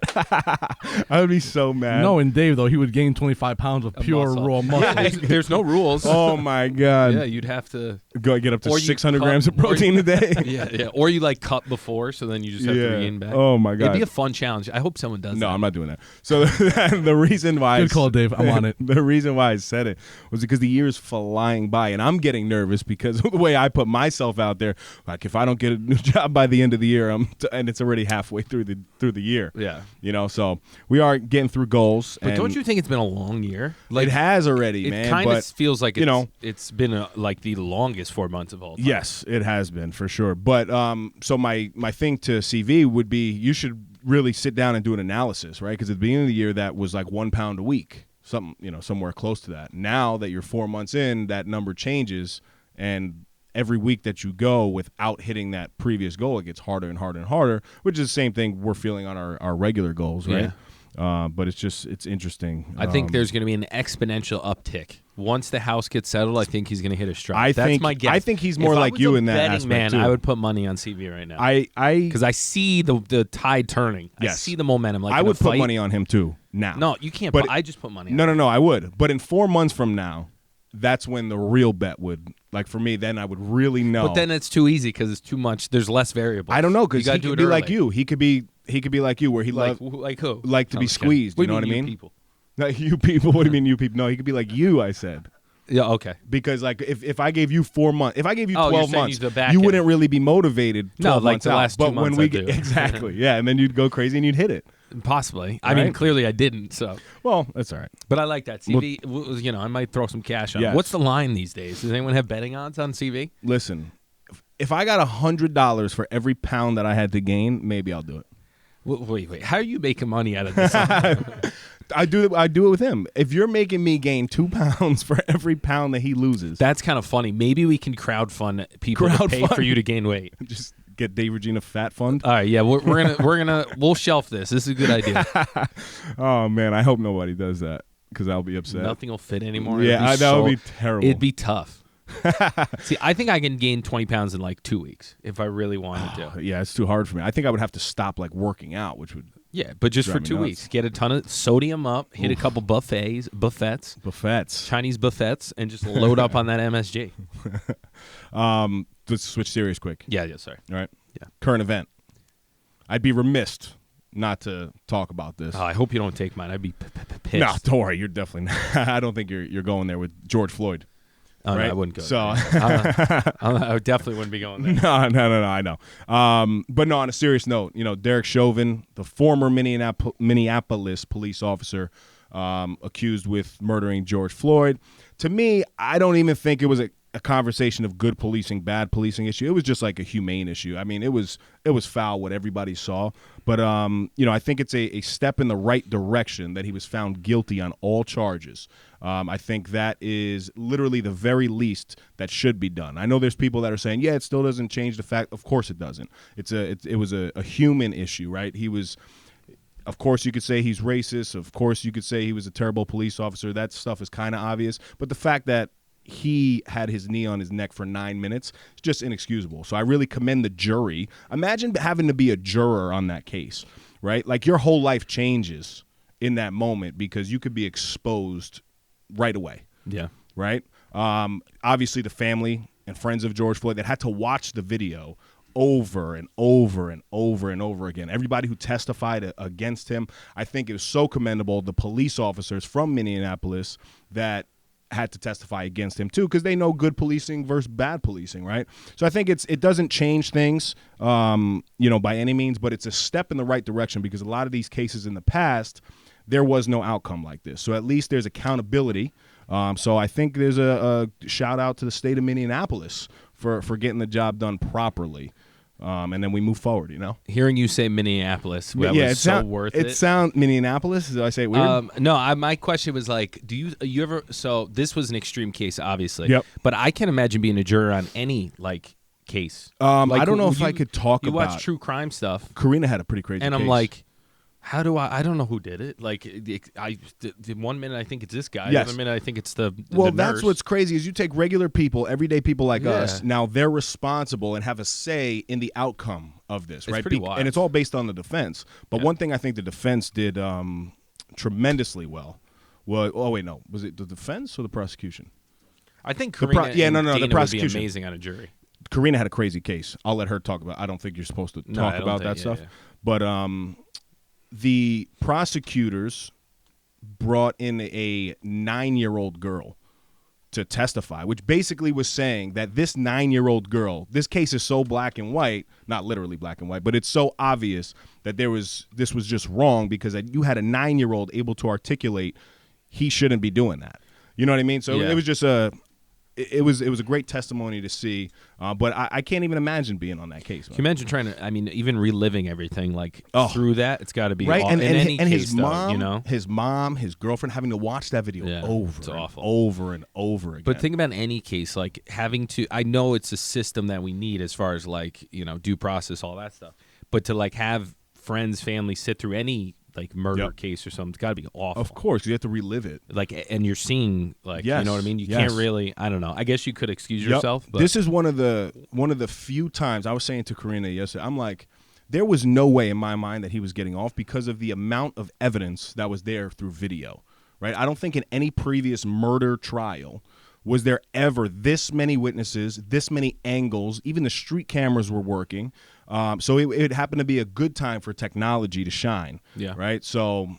Speaker 3: I would be so mad.
Speaker 4: No, and Dave though he would gain 25 pounds of pure
Speaker 2: Muscle.
Speaker 4: raw muscle.
Speaker 2: There's no rules.
Speaker 3: Oh my god.
Speaker 2: Yeah, you'd have to.
Speaker 3: Go get up to
Speaker 2: Or you
Speaker 3: 600
Speaker 2: cut-
Speaker 3: grams of protein a day.
Speaker 2: Yeah. Or you like cut before, so then you just have to regain back.
Speaker 3: Oh my god.
Speaker 2: It'd be a fun challenge. I hope someone does.
Speaker 3: No,
Speaker 2: that.
Speaker 3: I'm not doing that. So the reason why
Speaker 4: Good call, Dave. I'm on it.
Speaker 3: The reason why I said it was because the year is flying by, and I'm getting nervous because of the way I put myself out there. Like if I don't get a new job by the end of the year, and it's already halfway through the year.
Speaker 2: Yeah.
Speaker 3: You know, so we are getting through goals.
Speaker 2: But
Speaker 3: and
Speaker 2: don't you think it's been a long year?
Speaker 3: it has already,
Speaker 2: It
Speaker 3: man.
Speaker 2: kind of
Speaker 3: but
Speaker 2: feels like
Speaker 3: you know,
Speaker 2: it's been like the longest 4 months of all time.
Speaker 3: yes, it has been for sure. But so my thing to CV would be you should really sit down and do an analysis, right? Because at the beginning of the year that was like 1 pound a week, somewhere close to that. Now that you're 4 months in, that number changes, and every week that you go without hitting that previous goal, it gets harder and harder and harder, which is the same thing we're feeling on our regular goals, right? But it's interesting.
Speaker 2: I think there's going to be an exponential uptick. Once the house gets settled, I think he's going to hit a stride. That's my guess.
Speaker 3: I think he's more like you in that aspect,
Speaker 2: man,
Speaker 3: too.
Speaker 2: I would put money on CV right now.
Speaker 3: Because
Speaker 2: I see the tide turning.
Speaker 3: Yes.
Speaker 2: I see the momentum. Like
Speaker 3: I
Speaker 2: in
Speaker 3: would
Speaker 2: a
Speaker 3: put
Speaker 2: fight.
Speaker 3: money on him too now.
Speaker 2: No, you can't.
Speaker 3: But
Speaker 2: I just put money on
Speaker 3: No, I would. But in 4 months from now, that's when the real bet would, like for me, then I would really know.
Speaker 2: But then it's too easy because it's too much. There's less variables.
Speaker 3: I don't know, because
Speaker 2: You
Speaker 3: he
Speaker 2: gotta do
Speaker 3: could
Speaker 2: it
Speaker 3: be like
Speaker 2: early.
Speaker 3: you. He could be like you, where he
Speaker 2: Like
Speaker 3: loved
Speaker 2: who?
Speaker 3: like to be
Speaker 2: I'm just kidding.
Speaker 3: squeezed. You know what I
Speaker 2: you
Speaker 3: mean?
Speaker 2: People?
Speaker 3: Like you people. What do you mean you people? No, he could be like you. I said.
Speaker 2: Yeah. Okay.
Speaker 3: Because like if I gave you 4 months, if I gave you
Speaker 2: Oh, you're
Speaker 3: 12
Speaker 2: saying
Speaker 3: months,
Speaker 2: use the back
Speaker 3: you
Speaker 2: end.
Speaker 3: wouldn't really be motivated. 12
Speaker 2: No, like
Speaker 3: months
Speaker 2: the
Speaker 3: out.
Speaker 2: last 2
Speaker 3: but when
Speaker 2: months
Speaker 3: we
Speaker 2: I
Speaker 3: get
Speaker 2: do.
Speaker 3: exactly, yeah, and then you'd go crazy and you'd hit it.
Speaker 2: Possibly. I
Speaker 3: Right?
Speaker 2: mean, clearly I didn't. So,
Speaker 3: Well, that's all right.
Speaker 2: but I like that CV. I might throw some cash on.
Speaker 3: Yes.
Speaker 2: What's the line these days? Does anyone have betting odds on CV?
Speaker 3: Listen, if I got $100 for every pound that I had to gain, maybe I'll do it.
Speaker 2: Wait. How are you making money out of this?
Speaker 3: I do it with him. If you're making me gain 2 pounds for every pound that he loses,
Speaker 2: That's kind of funny. Maybe we can crowdfund people to pay for you to gain weight.
Speaker 3: just get Dave Regina Fat Fund.
Speaker 2: All right, yeah, we'll shelf this. This is a good idea.
Speaker 3: Oh man, I hope nobody does that because I'll be upset.
Speaker 2: Nothing will fit anymore.
Speaker 3: Yeah, that would be terrible.
Speaker 2: It'd be tough. See, I think I can gain 20 pounds in like 2 weeks if I really wanted to.
Speaker 3: Yeah, it's too hard for me. I think I would have to stop like working out, which would
Speaker 2: Yeah, but just for
Speaker 3: Drive me
Speaker 2: 2
Speaker 3: nuts.
Speaker 2: weeks. Get a ton of sodium up, hit a couple buffets,
Speaker 3: buffets.
Speaker 2: Chinese buffets, and just load up on that MSG.
Speaker 3: Let's switch series quick.
Speaker 2: Yeah, sorry.
Speaker 3: All right.
Speaker 2: Yeah.
Speaker 3: Current event. I'd be remiss not to talk about this.
Speaker 2: Oh, I hope you don't take mine. I'd be pissed.
Speaker 3: No, don't worry. You're definitely not. I don't think you're going there with George Floyd.
Speaker 2: Oh,
Speaker 3: right?
Speaker 2: no, I wouldn't go.
Speaker 3: So
Speaker 2: there. I definitely wouldn't be going there.
Speaker 3: No, I know. But no, on a serious note, Derek Chauvin, the former Minneapolis police officer, accused with murdering George Floyd. To me, I don't even think it was a conversation of good policing, bad policing issue. It was just like a humane issue. I mean, it was foul what everybody saw. But, I think it's a step in the right direction that he was found guilty on all charges. I think that is literally the very least that should be done. I know there's people that are saying, yeah, it still doesn't change the fact. Of course it doesn't. It was a human issue, right? He was, of course you could say he's racist. Of course you could say he was a terrible police officer. That stuff is kind of obvious. But the fact that he had his knee on his neck for 9 minutes is just inexcusable. So I really commend the jury. Imagine having to be a juror on that case, right? Like your whole life changes in that moment because you could be exposed right away.
Speaker 2: Yeah.
Speaker 3: Right? Obviously, the family and friends of George Floyd that had to watch the video over and over and over and over again. Everybody who testified against him, I think it was so commendable. The police officers from Minneapolis that had to testify against him too, because they know good policing versus bad policing, right? So I think it doesn't change things, by any means, but it's a step in the right direction because a lot of these cases in the past, there was no outcome like this. So at least there's accountability. So I think there's a shout out to the state of Minneapolis for getting the job done properly. And then we move forward,
Speaker 2: Hearing you say Minneapolis, that was so worth it.
Speaker 3: It sounds Minneapolis. Did I say it weird?
Speaker 2: No, my question was like, do you ever? So this was an extreme case, obviously.
Speaker 3: Yep.
Speaker 2: But I can imagine being a juror on any case.
Speaker 3: I don't know if I could talk
Speaker 2: you
Speaker 3: about.
Speaker 2: watch true crime stuff,
Speaker 3: Karina had a pretty crazy
Speaker 2: and
Speaker 3: case.
Speaker 2: I'm like, how do I don't know who did it. Like, the 1 minute I think it's this guy,
Speaker 3: Yes.
Speaker 2: the other minute I think it's the
Speaker 3: Well,
Speaker 2: the
Speaker 3: that's
Speaker 2: nurse.
Speaker 3: what's crazy is you take regular people, everyday people like
Speaker 2: Yeah.
Speaker 3: us. Now they're responsible and have a say in the outcome of this, right?
Speaker 2: pretty wild.
Speaker 3: And it's all based on the defense. But
Speaker 2: Yeah.
Speaker 3: one thing I think the defense did tremendously well. Was it the defense or the prosecution?
Speaker 2: I think
Speaker 3: the
Speaker 2: Karina
Speaker 3: pro- yeah,
Speaker 2: and
Speaker 3: no, the
Speaker 2: Dana would be
Speaker 3: prosecution.
Speaker 2: amazing on a jury.
Speaker 3: Karina had a crazy case. I'll let her talk about. I don't think you're supposed to
Speaker 2: No, I
Speaker 3: talk
Speaker 2: don't
Speaker 3: about
Speaker 2: think-
Speaker 3: that
Speaker 2: yeah,
Speaker 3: stuff.
Speaker 2: yeah.
Speaker 3: But the prosecutors brought in a 9-year-old girl to testify, which basically was saying that this 9-year-old girl, this case is so black and white, not literally black and white, but it's so obvious that this was just wrong because you had a 9-year-old able to articulate he shouldn't be doing that. You know what I mean? So
Speaker 2: Yeah.
Speaker 3: it was just it was a great testimony to see. But I can't even imagine being on that case. Man.
Speaker 2: Can you imagine trying to? I mean, even reliving everything
Speaker 3: Oh.
Speaker 2: through that, it's got to be
Speaker 3: Right,
Speaker 2: aw-
Speaker 3: and
Speaker 2: in any case,
Speaker 3: his mom,
Speaker 2: though, you know.
Speaker 3: his mom, his girlfriend having to watch that video
Speaker 2: Yeah,
Speaker 3: over,
Speaker 2: it's
Speaker 3: and
Speaker 2: awful.
Speaker 3: over and over again.
Speaker 2: But think about any case, like having to. I know it's a system that we need as far as like due process, all that stuff. But to like have friends, family sit through any like murder case or something, it's got to be awful.
Speaker 3: Of course, you have to relive it.
Speaker 2: Like, and you're seeing like,
Speaker 3: Yes,
Speaker 2: you know what I mean? You
Speaker 3: yes.
Speaker 2: can't really. I don't know. I guess you could excuse yourself. But
Speaker 3: This is one of the few times I was saying to Karina yesterday. I'm like, there was no way in my mind that he was getting off because of the amount of evidence that was there through video. Right? I don't think in any previous murder trial was there ever this many witnesses, this many angles. Even the street cameras were working. So it happened to be a good time for technology to shine.
Speaker 2: Yeah.
Speaker 3: Right. So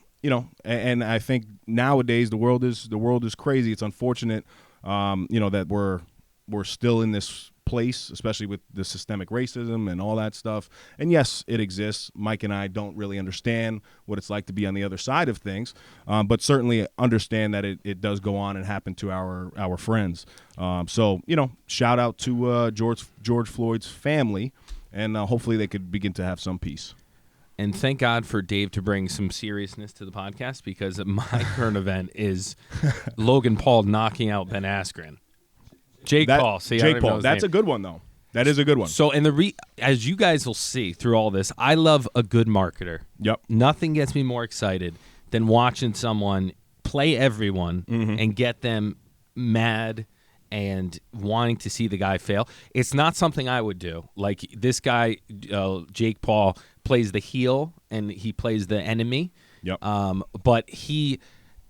Speaker 3: and I think nowadays the world is crazy. It's unfortunate, that we're still in this place, especially with the systemic racism and all that stuff. And yes, it exists. Mike and I don't really understand what it's like to be on the other side of things, but certainly understand that it does go on and happen to our friends. So shout out to George Floyd's family, and hopefully they could begin to have some peace.
Speaker 2: And thank God for Dave to bring some seriousness to the podcast, because my current event is Logan Paul knocking out Ben Askren. Jake Paul. See, I don't even know his
Speaker 3: That's
Speaker 2: name.
Speaker 3: a good one, though. That is a good one.
Speaker 2: So, and as you guys will see through all this, I love a good marketer.
Speaker 3: Yep.
Speaker 2: Nothing gets me more excited than watching someone play everyone and get them mad and wanting to see the guy fail. It's not something I would do. Like this guy, Jake Paul, plays the heel and he plays the enemy.
Speaker 3: Yep.
Speaker 2: But he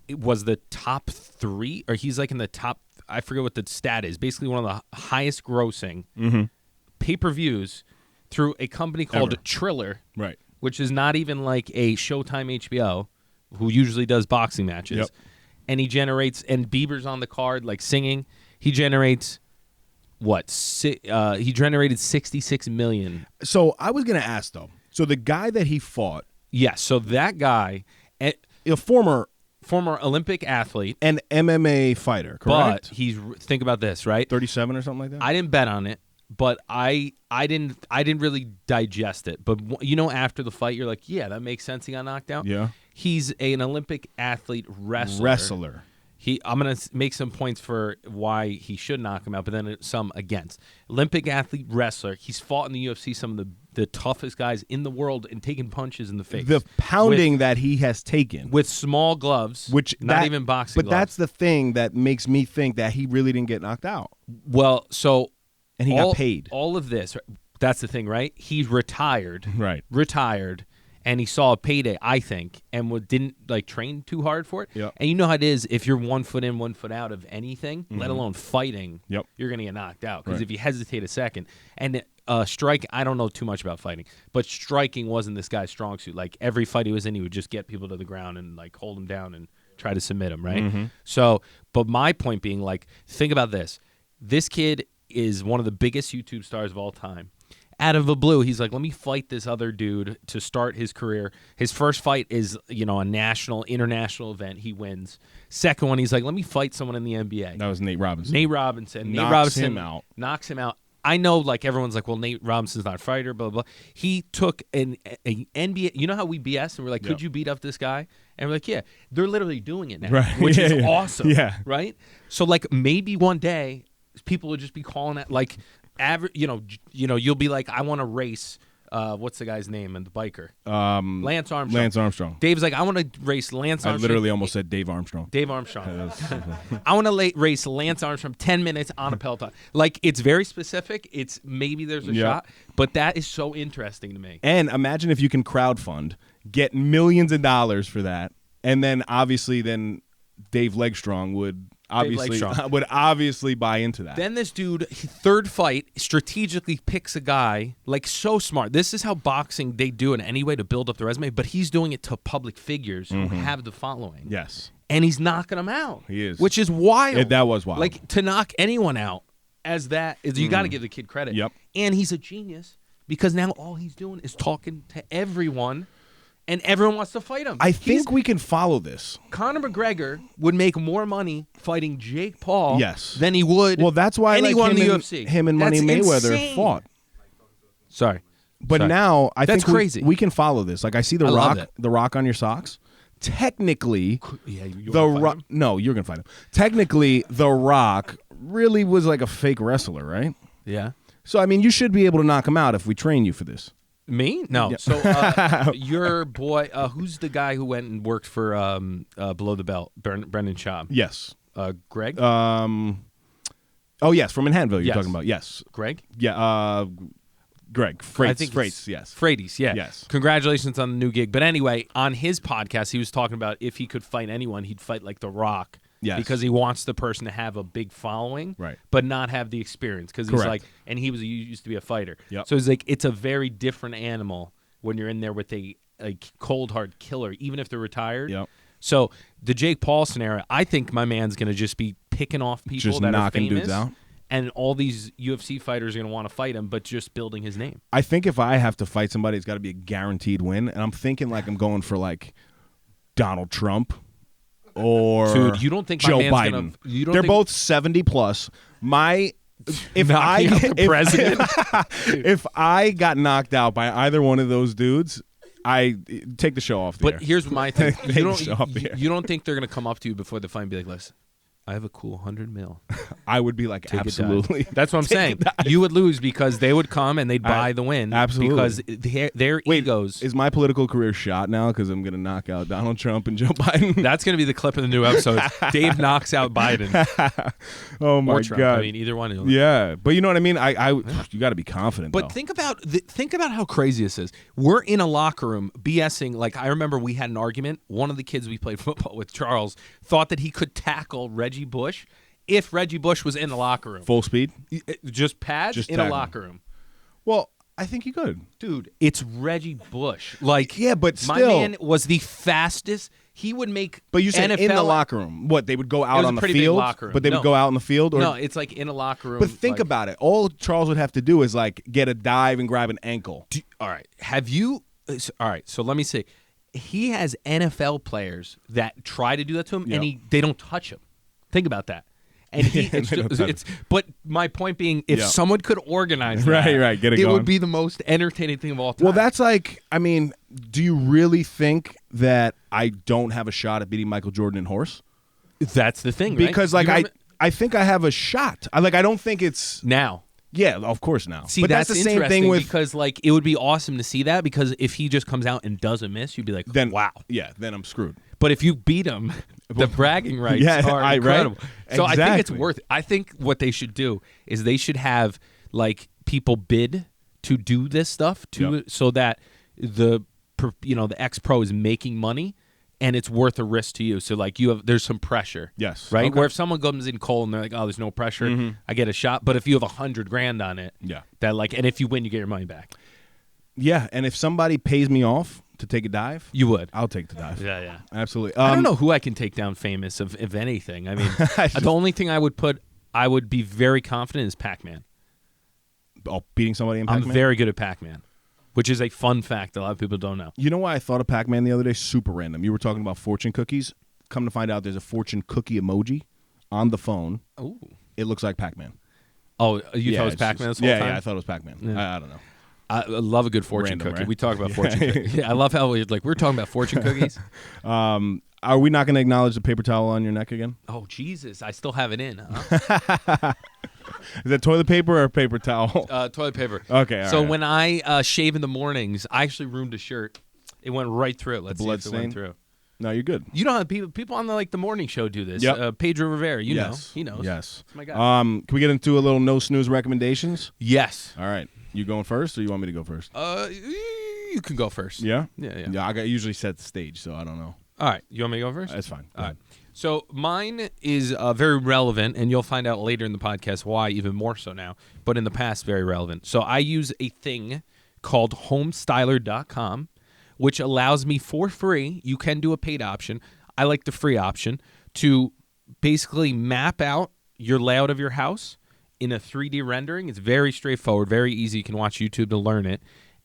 Speaker 2: was the top 3, or he's like in the top. I forget what the stat is. Basically, one of the highest grossing pay-per-views through a company called
Speaker 3: Ever.
Speaker 2: Triller,
Speaker 3: Right.
Speaker 2: which is not even like a Showtime HBO, who usually does boxing matches.
Speaker 3: Yep.
Speaker 2: And he generates, and Bieber's on the card, like singing. He generates what? He generated $66 million.
Speaker 3: So I was going to ask, though. So the guy that he fought,
Speaker 2: Yes. So that guy,
Speaker 3: a former
Speaker 2: Olympic athlete,
Speaker 3: an MMA fighter, correct?
Speaker 2: but think about this, right?
Speaker 3: 37 or something like that?
Speaker 2: I didn't bet on it, but I didn't really digest it. But after the fight, you're like, yeah, that makes sense. He got knocked out.
Speaker 3: Yeah.
Speaker 2: He's an Olympic athlete wrestler. I'm gonna make some points for why he should knock him out, but then some against. Olympic athlete wrestler. He's fought in the UFC some of the toughest guys in the world and taken punches in the face.
Speaker 3: The pounding that he has taken.
Speaker 2: with small gloves,
Speaker 3: Which
Speaker 2: not even boxing
Speaker 3: But
Speaker 2: gloves.
Speaker 3: that's the thing that makes me think that he really didn't get knocked out.
Speaker 2: Well, so
Speaker 3: And he got paid.
Speaker 2: All of this, that's the thing, right? He's retired.
Speaker 3: Right.
Speaker 2: Retired, and he saw a payday, I think, and didn't like train too hard for it.
Speaker 3: Yep.
Speaker 2: And you know how it is if you're 1 foot in, 1 foot out of anything, let alone fighting,
Speaker 3: Yep.
Speaker 2: you're going to get knocked out. Because
Speaker 3: Right.
Speaker 2: if you hesitate a second, and strike, I don't know too much about fighting, but striking wasn't this guy's strong suit. Like every fight he was in, he would just get people to the ground and like hold them down and try to submit them, right? So, but my point being, like, think about this. This kid is one of the biggest YouTube stars of all time. Out of the blue, he's like, let me fight this other dude to start his career. His first fight is, a international event. He wins. Second one, he's like, let me fight someone in the NBA.
Speaker 3: That was Nate Robinson.
Speaker 2: Nate Robinson.
Speaker 3: Knocks him out.
Speaker 2: Knocks him out. I know, like, everyone's like, well, Nate Robinson's not a fighter, blah, blah, blah. He took an NBA. You know how we BS and we're like, could you beat up this guy? And we're like, yeah. They're literally doing it now,
Speaker 3: Right.
Speaker 2: which
Speaker 3: Yeah,
Speaker 2: is
Speaker 3: yeah.
Speaker 2: awesome.
Speaker 3: Yeah.
Speaker 2: Right? So, like, maybe one day people would just be calling it, like, average. You'll be like, I want to race. What's the guy's name and the biker? Lance Armstrong.
Speaker 3: Lance Armstrong.
Speaker 2: Dave's like, I want to race Lance
Speaker 3: I
Speaker 2: Armstrong.
Speaker 3: literally almost said Dave Armstrong.
Speaker 2: Dave Armstrong. I want to race Lance Armstrong 10 minutes on a Peloton. Like, it's very specific. It's maybe there's a shot, but that is so interesting to me.
Speaker 3: And imagine if you can crowdfund, get millions of dollars for that, and then obviously Dave Legstrong would obviously buy into that.
Speaker 2: Then this dude, third fight, strategically picks a guy, like, so smart. This is how boxing, they do it anyway to build up the resume, but he's doing it to public figures who have the following.
Speaker 3: Yes.
Speaker 2: And he's knocking them out.
Speaker 3: He is.
Speaker 2: Which is wild.
Speaker 3: That was wild.
Speaker 2: Like, to knock anyone out as that, is you got to give the kid credit.
Speaker 3: Yep.
Speaker 2: And he's a genius because now all he's doing is talking to everyone and everyone wants to fight him.
Speaker 3: I think we can follow this.
Speaker 2: Conor McGregor would make more money fighting Jake Paul
Speaker 3: Yes.
Speaker 2: than he would
Speaker 3: Well, that's why
Speaker 2: anyone
Speaker 3: like
Speaker 2: in
Speaker 3: him
Speaker 2: the
Speaker 3: and,
Speaker 2: UFC.
Speaker 3: him and Money
Speaker 2: That's
Speaker 3: Mayweather
Speaker 2: insane.
Speaker 3: fought.
Speaker 2: Sorry.
Speaker 3: But
Speaker 2: Sorry.
Speaker 3: now I
Speaker 2: That's
Speaker 3: think
Speaker 2: crazy.
Speaker 3: we can follow this. Like I see
Speaker 2: I love
Speaker 3: the rock on your socks. Technically,
Speaker 2: Yeah, you
Speaker 3: the
Speaker 2: wanna fight
Speaker 3: Rock.
Speaker 2: him?
Speaker 3: No, you're gonna fight him. Technically, the Rock really was like a fake wrestler, right?
Speaker 2: Yeah.
Speaker 3: So I mean, you should be able to knock him out if we train you for this.
Speaker 2: Me? No.
Speaker 3: Yeah.
Speaker 2: So your boy, who's the guy who went and worked for Below the Belt, Brendan Schaub?
Speaker 3: Yes.
Speaker 2: Greg?
Speaker 3: Oh yes, from Manhattanville. You're
Speaker 2: Yes.
Speaker 3: talking about yes.
Speaker 2: Greg?
Speaker 3: Yeah. Greg.
Speaker 2: I think
Speaker 3: Freights. Yes.
Speaker 2: Frades, yeah.
Speaker 3: Yes.
Speaker 2: Congratulations on the new gig. But anyway, on his podcast, he was talking about if he could fight anyone, he'd fight like The Rock.
Speaker 3: Yes.
Speaker 2: Because he wants the person to have a big following,
Speaker 3: Right.
Speaker 2: but not have the experience. Because he's
Speaker 3: Correct.
Speaker 2: like, and he used to be a fighter.
Speaker 3: Yep.
Speaker 2: So he's like, it's a very different animal when you're in there with a cold hard killer, even if they're retired.
Speaker 3: Yep.
Speaker 2: So the Jake Paul scenario, I think my man's going to just be picking off people
Speaker 3: Just
Speaker 2: that
Speaker 3: knocking
Speaker 2: are famous,
Speaker 3: dudes out.
Speaker 2: and all these UFC fighters are going to want to fight him, but just building his name.
Speaker 3: I think if I have to fight somebody, it's got to be a guaranteed win. And I'm thinking like I'm going for like Donald Trump or
Speaker 2: Dude, you don't think my
Speaker 3: Joe
Speaker 2: man's
Speaker 3: Biden.
Speaker 2: gonna- you don't
Speaker 3: They're
Speaker 2: think-
Speaker 3: both 70 plus. If I
Speaker 2: Knocking out the president.
Speaker 3: if I got knocked out by either one of those dudes, I take the show off the air.
Speaker 2: But here's my thing:
Speaker 3: Take
Speaker 2: you
Speaker 3: the show off the air.
Speaker 2: don't think they're going to come up to you before the fight and be like, "Listen, I have a cool 100 mil.
Speaker 3: I would be like,
Speaker 2: Take a dive."
Speaker 3: absolutely.
Speaker 2: That's what I'm saying. You would lose because they would come and they'd buy the win.
Speaker 3: absolutely.
Speaker 2: Because their
Speaker 3: Wait,
Speaker 2: egos.
Speaker 3: is my political career shot now because I'm going to knock out Donald Trump and Joe Biden?
Speaker 2: That's going to be the clip of the new episode. Dave knocks out Biden
Speaker 3: Oh my
Speaker 2: or Trump.
Speaker 3: god!
Speaker 2: I mean, either one.
Speaker 3: Yeah, but you know what I mean. You got to be confident.
Speaker 2: But
Speaker 3: though.
Speaker 2: think about how crazy this is. We're in a locker room BSing. Like I remember we had an argument. One of the kids we played football with, Charles, thought that he could tackle Reggie Bush if Reggie Bush was in the locker room.
Speaker 3: full speed.
Speaker 2: Just pads
Speaker 3: Just
Speaker 2: in a
Speaker 3: tackle.
Speaker 2: locker room.
Speaker 3: Well, I think you could.
Speaker 2: Dude, it's Reggie Bush. Like,
Speaker 3: Yeah, but
Speaker 2: my
Speaker 3: still-
Speaker 2: man was the fastest. He would make.
Speaker 3: But you said
Speaker 2: NFL,
Speaker 3: in the locker room. What, they would go out
Speaker 2: was
Speaker 3: on
Speaker 2: a
Speaker 3: the
Speaker 2: pretty big
Speaker 3: field?
Speaker 2: locker room.
Speaker 3: But they
Speaker 2: No.
Speaker 3: would go out on the field? Or,
Speaker 2: No, it's like in a locker room.
Speaker 3: but think
Speaker 2: like,
Speaker 3: about it. All Charles would have to do is like get a dive and grab an ankle.
Speaker 2: All right, have you? All right, so let me say, he has NFL players that try to do that to him, and
Speaker 3: Yep.
Speaker 2: they don't touch him. Think about that. And
Speaker 3: They don't touch
Speaker 2: but my point being, if
Speaker 3: Yep.
Speaker 2: someone could organize that,
Speaker 3: Right, get it
Speaker 2: it
Speaker 3: going.
Speaker 2: would be the most entertaining thing of all time.
Speaker 3: Well, that's like, I mean, do you really think that I don't have a shot at beating Michael Jordan in horse?
Speaker 2: that's the thing, right?
Speaker 3: Because like
Speaker 2: You remember-
Speaker 3: I think I have a shot. I don't think it's
Speaker 2: now.
Speaker 3: yeah, of course now.
Speaker 2: See,
Speaker 3: but
Speaker 2: that's
Speaker 3: the same
Speaker 2: interesting
Speaker 3: thing with
Speaker 2: because like it would be awesome to see that because if he just comes out and doesn't miss, you'd be like,
Speaker 3: then
Speaker 2: wow.
Speaker 3: Yeah, then I'm screwed.
Speaker 2: But if you beat him, the bragging rights
Speaker 3: Yeah,
Speaker 2: are
Speaker 3: right?
Speaker 2: incredible. So I think it's
Speaker 3: Exactly.
Speaker 2: worth it. I think what they should do is they should have like people bid to do this stuff
Speaker 3: Yep.
Speaker 2: so that the ex pro is making money and it's worth a risk to you. So like there's some pressure.
Speaker 3: Yes.
Speaker 2: Right?
Speaker 3: Okay.
Speaker 2: Where if someone comes in cold and they're like, oh, there's no pressure, I get a shot. But if you have $100,000 on it,
Speaker 3: Yeah.
Speaker 2: that like, and if you win, you get your money back.
Speaker 3: Yeah, and if somebody pays me off to take a dive,
Speaker 2: You would.
Speaker 3: I'll take the dive.
Speaker 2: Yeah.
Speaker 3: Absolutely.
Speaker 2: I don't know who I can take down famous of if anything. I mean, the only thing I would be very confident is Pac-Man.
Speaker 3: Oh, beating somebody in
Speaker 2: I'm
Speaker 3: Pac-Man?
Speaker 2: very good at Pac-Man, which is a fun fact that a lot of people don't know.
Speaker 3: You know why I thought of Pac-Man the other day? Super random. You were talking about fortune cookies. Come to find out, there's a fortune cookie emoji on the phone.
Speaker 2: Oh,
Speaker 3: It looks like Pac-Man.
Speaker 2: you thought it was
Speaker 3: it's
Speaker 2: Pac-Man
Speaker 3: just-
Speaker 2: this whole time?
Speaker 3: Yeah, I thought it was Pac-Man.
Speaker 2: Yeah.
Speaker 3: I don't know.
Speaker 2: I love a good fortune
Speaker 3: Random,
Speaker 2: cookie.
Speaker 3: right?
Speaker 2: We talk about
Speaker 3: Yeah.
Speaker 2: fortune cookies. Yeah, I love how we're talking about fortune cookies.
Speaker 3: Are we not going to acknowledge the paper towel on your neck again?
Speaker 2: Oh, Jesus. I still have it in, huh?
Speaker 3: Is that toilet paper or paper towel?
Speaker 2: Toilet paper.
Speaker 3: Okay, all
Speaker 2: So
Speaker 3: right.
Speaker 2: when I shave in the mornings, I actually ruined a shirt. It went right through it. Let's see
Speaker 3: blood
Speaker 2: if it went
Speaker 3: stain?
Speaker 2: through.
Speaker 3: No, you're good.
Speaker 2: You know how people on the morning show do this.
Speaker 3: Yep.
Speaker 2: Pedro Rivera, you know.
Speaker 3: Yes.
Speaker 2: He knows.
Speaker 3: Yes.
Speaker 2: That's my guy.
Speaker 3: Can we get into a little No Snooze recommendations?
Speaker 2: Yes.
Speaker 3: All right. You going first or you want me to go first?
Speaker 2: You can go first.
Speaker 3: Yeah?
Speaker 2: Yeah.
Speaker 3: Yeah, I usually set the stage, so I don't know.
Speaker 2: All right. You want me to go first?
Speaker 3: That's fine. Go
Speaker 2: All
Speaker 3: ahead.
Speaker 2: right. So mine is very relevant, and you'll find out later in the podcast why, even more so now. But in the past, very relevant. So I use a thing called homestyler.com, which allows me for free. You can do a paid option. I like the free option to basically map out your layout of your house in a 3D rendering. It's very straightforward, very easy. You can watch YouTube to learn it.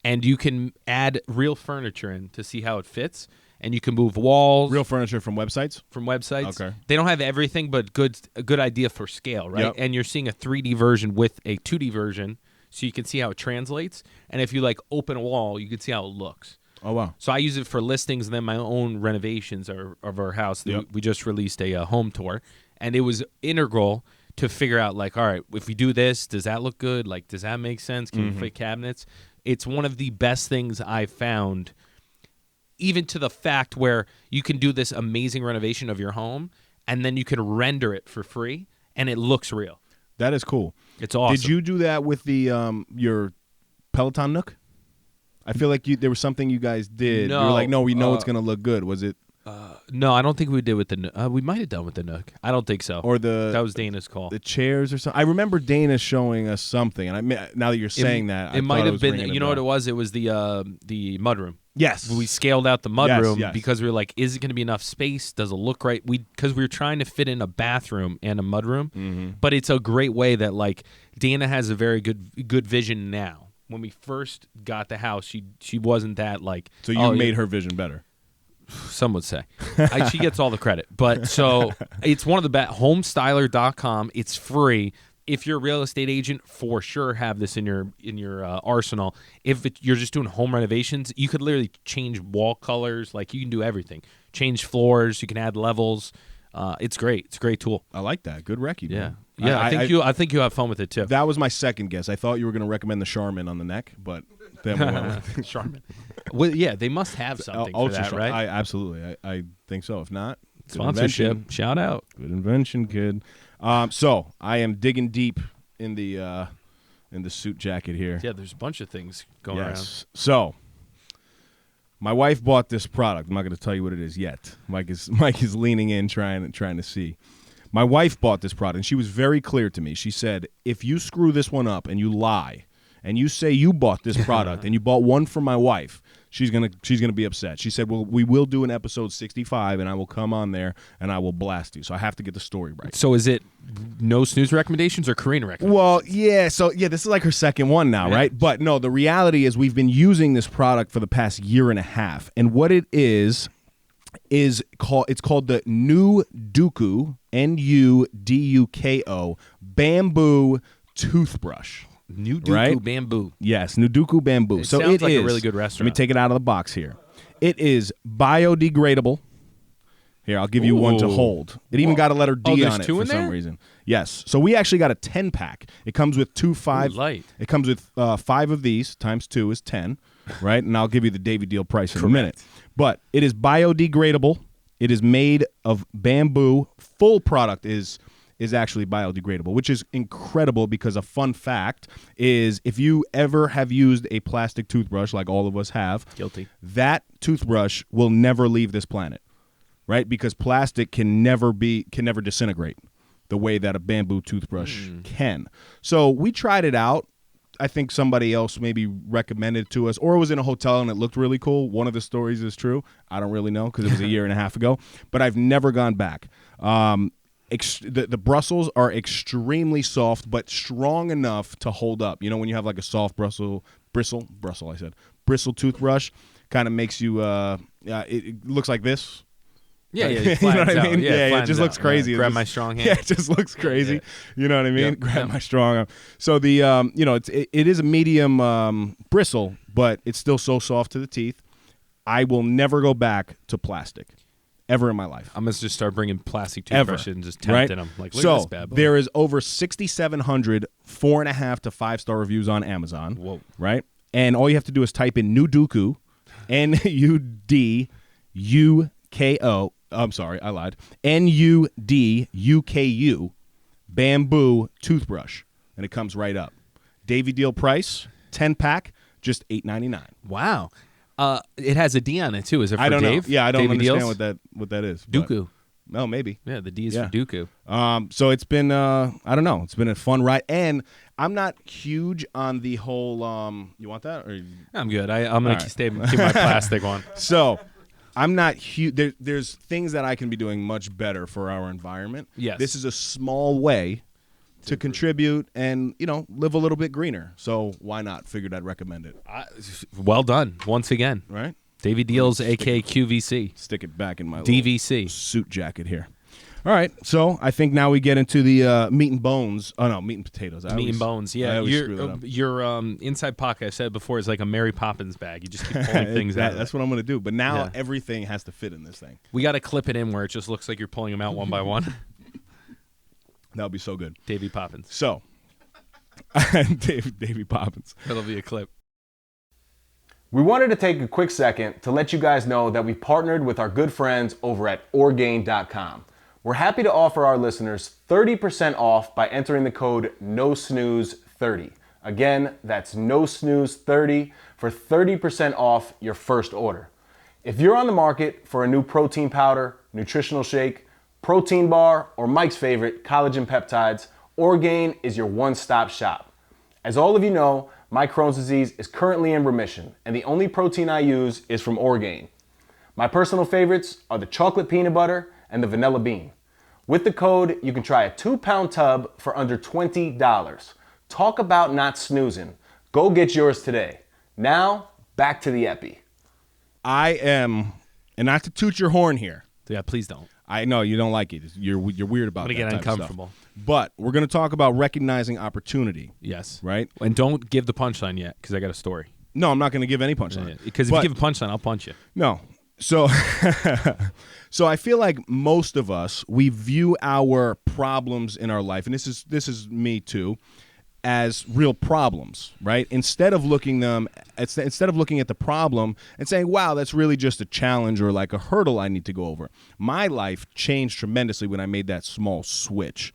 Speaker 2: and you can add real furniture in to see how it fits. And you can move walls.
Speaker 3: Real furniture from websites?
Speaker 2: From websites.
Speaker 3: Okay.
Speaker 2: They don't have everything, but a good idea for scale, right?
Speaker 3: Yep.
Speaker 2: And you're seeing a 3D version with a 2D version, so you can see how it translates. And if you like open a wall, you can see how it looks.
Speaker 3: Oh, wow.
Speaker 2: So I use it for listings and then my own renovations of our house.
Speaker 3: Yep.
Speaker 2: We just released a home tour, and it was integral to figure out, like, all right, if we do this, does that look good? Like, does that make sense? Can we fit cabinets? It's one of the best things I've found, even to the fact where you can do this amazing renovation of your home, and then you can render it for free, and it looks real.
Speaker 3: That is cool.
Speaker 2: It's awesome.
Speaker 3: Did you do that with the your Peloton Nook? I feel like there was something you guys did.
Speaker 2: No,
Speaker 3: you were like, no, we know it's going to look good. Was it?
Speaker 2: No, I don't think we did with the Nook. We might have done with the Nook. I don't think so.
Speaker 3: Or
Speaker 2: that was Dana's call.
Speaker 3: The chairs or something. I remember Dana showing us something, and now that you're saying that,
Speaker 2: it might have been.
Speaker 3: ringing a
Speaker 2: You know what it
Speaker 3: bell.
Speaker 2: was? It was the mudroom.
Speaker 3: Yes.
Speaker 2: We scaled out the mudroom
Speaker 3: yes.
Speaker 2: because we were like, is it going to be enough space? Does it look right? Because we were trying to fit in a bathroom and a mudroom, but it's a great way that, like, Dana has a very good vision now. When we first got the house, she wasn't that, like.
Speaker 3: So you made her vision better.
Speaker 2: Some would say. She gets all the credit. But so it's one of the best. Homestyler.com. It's free. If you're a real estate agent, for sure have this in your arsenal. If you're just doing home renovations, you could literally change wall colors. Like, you can do everything. Change floors. You can add levels. It's great. It's a great tool.
Speaker 3: I like that. Good recce.
Speaker 2: Yeah.
Speaker 3: man.
Speaker 2: Yeah, I think you have fun with it too.
Speaker 3: That was my second guess. I thought you were going to recommend the Charmin on the neck, but then we went with
Speaker 2: Charmin. Well, yeah, they must have something for that, right?
Speaker 3: Absolutely. I think so. If not, good
Speaker 2: Sponsorship.
Speaker 3: invention.
Speaker 2: Shout out.
Speaker 3: Good invention, kid. So I am digging deep in the suit jacket here.
Speaker 2: Yeah, there's a bunch of things going around.
Speaker 3: So my wife bought this product. I'm not going to tell you what it is yet. Mike is leaning in, trying to see. My wife bought this product, and she was very clear to me. She said, if you screw this one up and you lie and you say you bought this product and you bought one for my wife, she's gonna be upset. She said, well, we will do an episode 65, and I will come on there and I will blast you. So I have to get the story right.
Speaker 2: So is it No Snooze recommendations or Korean recommendations?
Speaker 3: Well, yeah. So, yeah, this is like her second one now, right? But no, the reality is we've been using this product for the past year and a half. And what it is called the Nuduko, Nuduko, bamboo toothbrush.
Speaker 2: Nuduko bamboo.
Speaker 3: Yes, Nuduko bamboo.
Speaker 2: It
Speaker 3: so
Speaker 2: sounds
Speaker 3: it
Speaker 2: like a
Speaker 3: is-
Speaker 2: really good restaurant.
Speaker 3: Let me take it out of the box here. It is biodegradable. Here, I'll give you one to
Speaker 2: Ooh.
Speaker 3: hold. It even got a letter D
Speaker 2: there's
Speaker 3: on it
Speaker 2: two
Speaker 3: for
Speaker 2: in
Speaker 3: some
Speaker 2: there?
Speaker 3: reason. Yes. So we actually got a 10-pack. It comes with 2 5.
Speaker 2: light.
Speaker 3: It comes with 5 of these times 2 is 10, right? And I'll give you the Davy Deal price in a minute. But it is biodegradable. It is made of bamboo. Full product is actually biodegradable, which is incredible because a fun fact is if you ever have used a plastic toothbrush like all of us have,
Speaker 2: Guilty.
Speaker 3: that toothbrush will never leave this planet, right? Because plastic can never disintegrate the way that a bamboo toothbrush can. So we tried it out. I think somebody else maybe recommended it to us, or it was in a hotel and it looked really cool. One of the stories is true. I don't really know because it was a year and a half ago, but I've never gone back. The bristles are extremely soft, but strong enough to hold up. You know, when you have like a soft bristle toothbrush, kind of makes you, it looks like this.
Speaker 2: Yeah,
Speaker 3: You know
Speaker 2: it
Speaker 3: what
Speaker 2: flattens
Speaker 3: I mean?
Speaker 2: out.
Speaker 3: Yeah, it
Speaker 2: flattens
Speaker 3: just looks
Speaker 2: out.
Speaker 3: crazy.
Speaker 2: Grab my strong hand.
Speaker 3: Yeah, it just looks crazy.
Speaker 2: Yeah.
Speaker 3: You know what I mean?
Speaker 2: Yep.
Speaker 3: Grab my strong arm. So the, it is a medium bristle, but it's still so soft to the teeth. I will never go back to plastic ever in my life.
Speaker 2: I'm going to just start bringing plastic
Speaker 3: Ever.
Speaker 2: toothbrushes and just tempting them. Like, look
Speaker 3: So
Speaker 2: at this bad boy.
Speaker 3: there is over 6,700 4.5 to 5-star reviews on Amazon.
Speaker 2: Whoa.
Speaker 3: Right? And all you have to do is type in Nuduko, Nuduko. I'm sorry, I lied. Nuduku bamboo toothbrush, and it comes right up. Davy Deal price, 10-pack, just $8.99.
Speaker 2: Wow. It has a D on it, too. Is it for
Speaker 3: I don't
Speaker 2: Dave?
Speaker 3: know. Yeah, I don't
Speaker 2: Davey
Speaker 3: understand
Speaker 2: Deals?
Speaker 3: what that is. but-
Speaker 2: Dooku.
Speaker 3: No, maybe.
Speaker 2: Yeah, the D is
Speaker 3: Yeah.
Speaker 2: for Dooku.
Speaker 3: So it's been I don't know. It's been a fun ride, and I'm not huge on the whole. You want that? Or
Speaker 2: I'm good. I'm going
Speaker 3: All
Speaker 2: to
Speaker 3: right.
Speaker 2: keep my plastic one.
Speaker 3: so I'm not huge. There's things that I can be doing much better for our environment.
Speaker 2: Yes.
Speaker 3: This is a small way to contribute and, live a little bit greener. So why not? Figured I'd recommend it.
Speaker 2: Well done once again.
Speaker 3: Right?
Speaker 2: Davey Deals, a.k.a. QVC.
Speaker 3: Stick it back in my
Speaker 2: DVC.
Speaker 3: little suit jacket here. All right, so I think now we get into the meat and bones. Oh, no, meat and potatoes.
Speaker 2: Meat and bones, yeah. Your inside pocket, I said before, is like a Mary Poppins bag. You just keep pulling things out.
Speaker 3: That's what I'm going to do. But now everything has to fit in this thing.
Speaker 2: We got to clip it in where it just looks like you're pulling them out one by one.
Speaker 3: That would be so good.
Speaker 2: Davy Poppins.
Speaker 3: So, Davy Poppins.
Speaker 2: That'll be a clip.
Speaker 5: We wanted to take a quick second to let you guys know that we partnered with our good friends over at Orgain.com. We're happy to offer our listeners 30% off by entering the code No Snooze 30. Again, that's No Snooze 30 for 30% off your first order. If you're on the market for a new protein powder, nutritional shake, protein bar, or Mike's favorite, collagen peptides, Orgain is your one-stop shop. As all of you know, my Crohn's disease is currently in remission, and the only protein I use is from Orgain. My personal favorites are the chocolate peanut butter and the vanilla bean. With the code, you can try a 2-pound tub for under $20. Talk about not snoozing. Go get yours today. Now, back to the epi.
Speaker 3: I am, and not to toot your horn here.
Speaker 2: Yeah, please don't.
Speaker 3: I know you don't like it. You're weird about that.
Speaker 2: I'm going to get
Speaker 3: type
Speaker 2: uncomfortable.
Speaker 3: Of stuff. But we're going to talk about recognizing opportunity.
Speaker 2: Yes.
Speaker 3: Right?
Speaker 2: And don't give the punchline yet, because I got a story.
Speaker 3: No, I'm not going to give any punchline.
Speaker 2: Because if you give a punchline, I'll punch you.
Speaker 3: No. So I feel like most of us, we view our problems in our life, and this is me too, as real problems, right? Instead of looking at the problem and saying, wow, that's really just a challenge or like a hurdle I need to go over. My life changed tremendously when I made that small switch.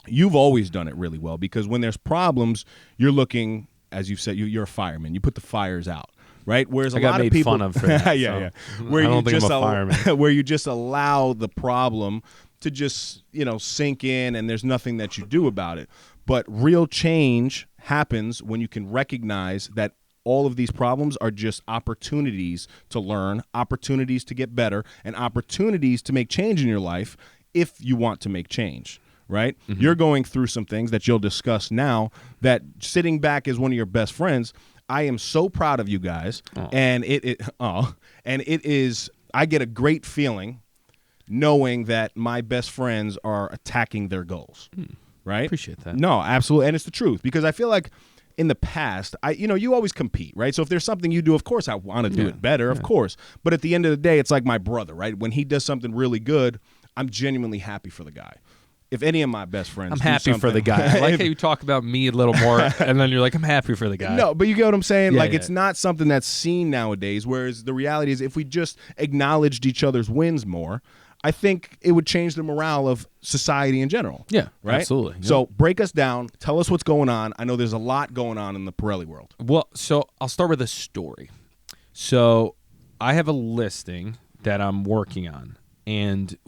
Speaker 3: You've always done it really well because when there's problems, you're looking, as you've said, you're a fireman. You put the fires out. Right, whereas a lot of people
Speaker 2: fun of for that,
Speaker 3: yeah.
Speaker 2: Where I don't think I'm a fireman.
Speaker 3: Where you just allow the problem to just sink in, and there's nothing that you do about it. But real change happens when you can recognize that all of these problems are just opportunities to learn, opportunities to get better, and opportunities to make change in your life if you want to make change. Right, You're going through some things that you'll discuss now. That sitting back as one of your best friends. I am so proud of you guys, and it is. I get a great feeling knowing that my best friends are attacking their goals. Right?
Speaker 2: Appreciate that.
Speaker 3: No, absolutely, and it's the truth because I feel like in the past, you always compete, right? So if there's something you do, of course I want to do it better, of course. But at the end of the day, it's like my brother, right? When he does something really good, I'm genuinely happy for the guy. If any of my best friends,
Speaker 2: I'm happy for the guy. I like how you talk about me a little more, and then you're like, I'm happy for the guy.
Speaker 3: No, but you get what I'm saying? It's not something that's seen nowadays, whereas the reality is if we just acknowledged each other's wins more, I think it would change the morale of society in general.
Speaker 2: Yeah,
Speaker 3: right?
Speaker 2: Absolutely. Yeah.
Speaker 3: So break us down. Tell us what's going on. I know there's a lot going on in the Pirelli world.
Speaker 2: Well, so I'll start with a story. So I have a listing that I'm working on, and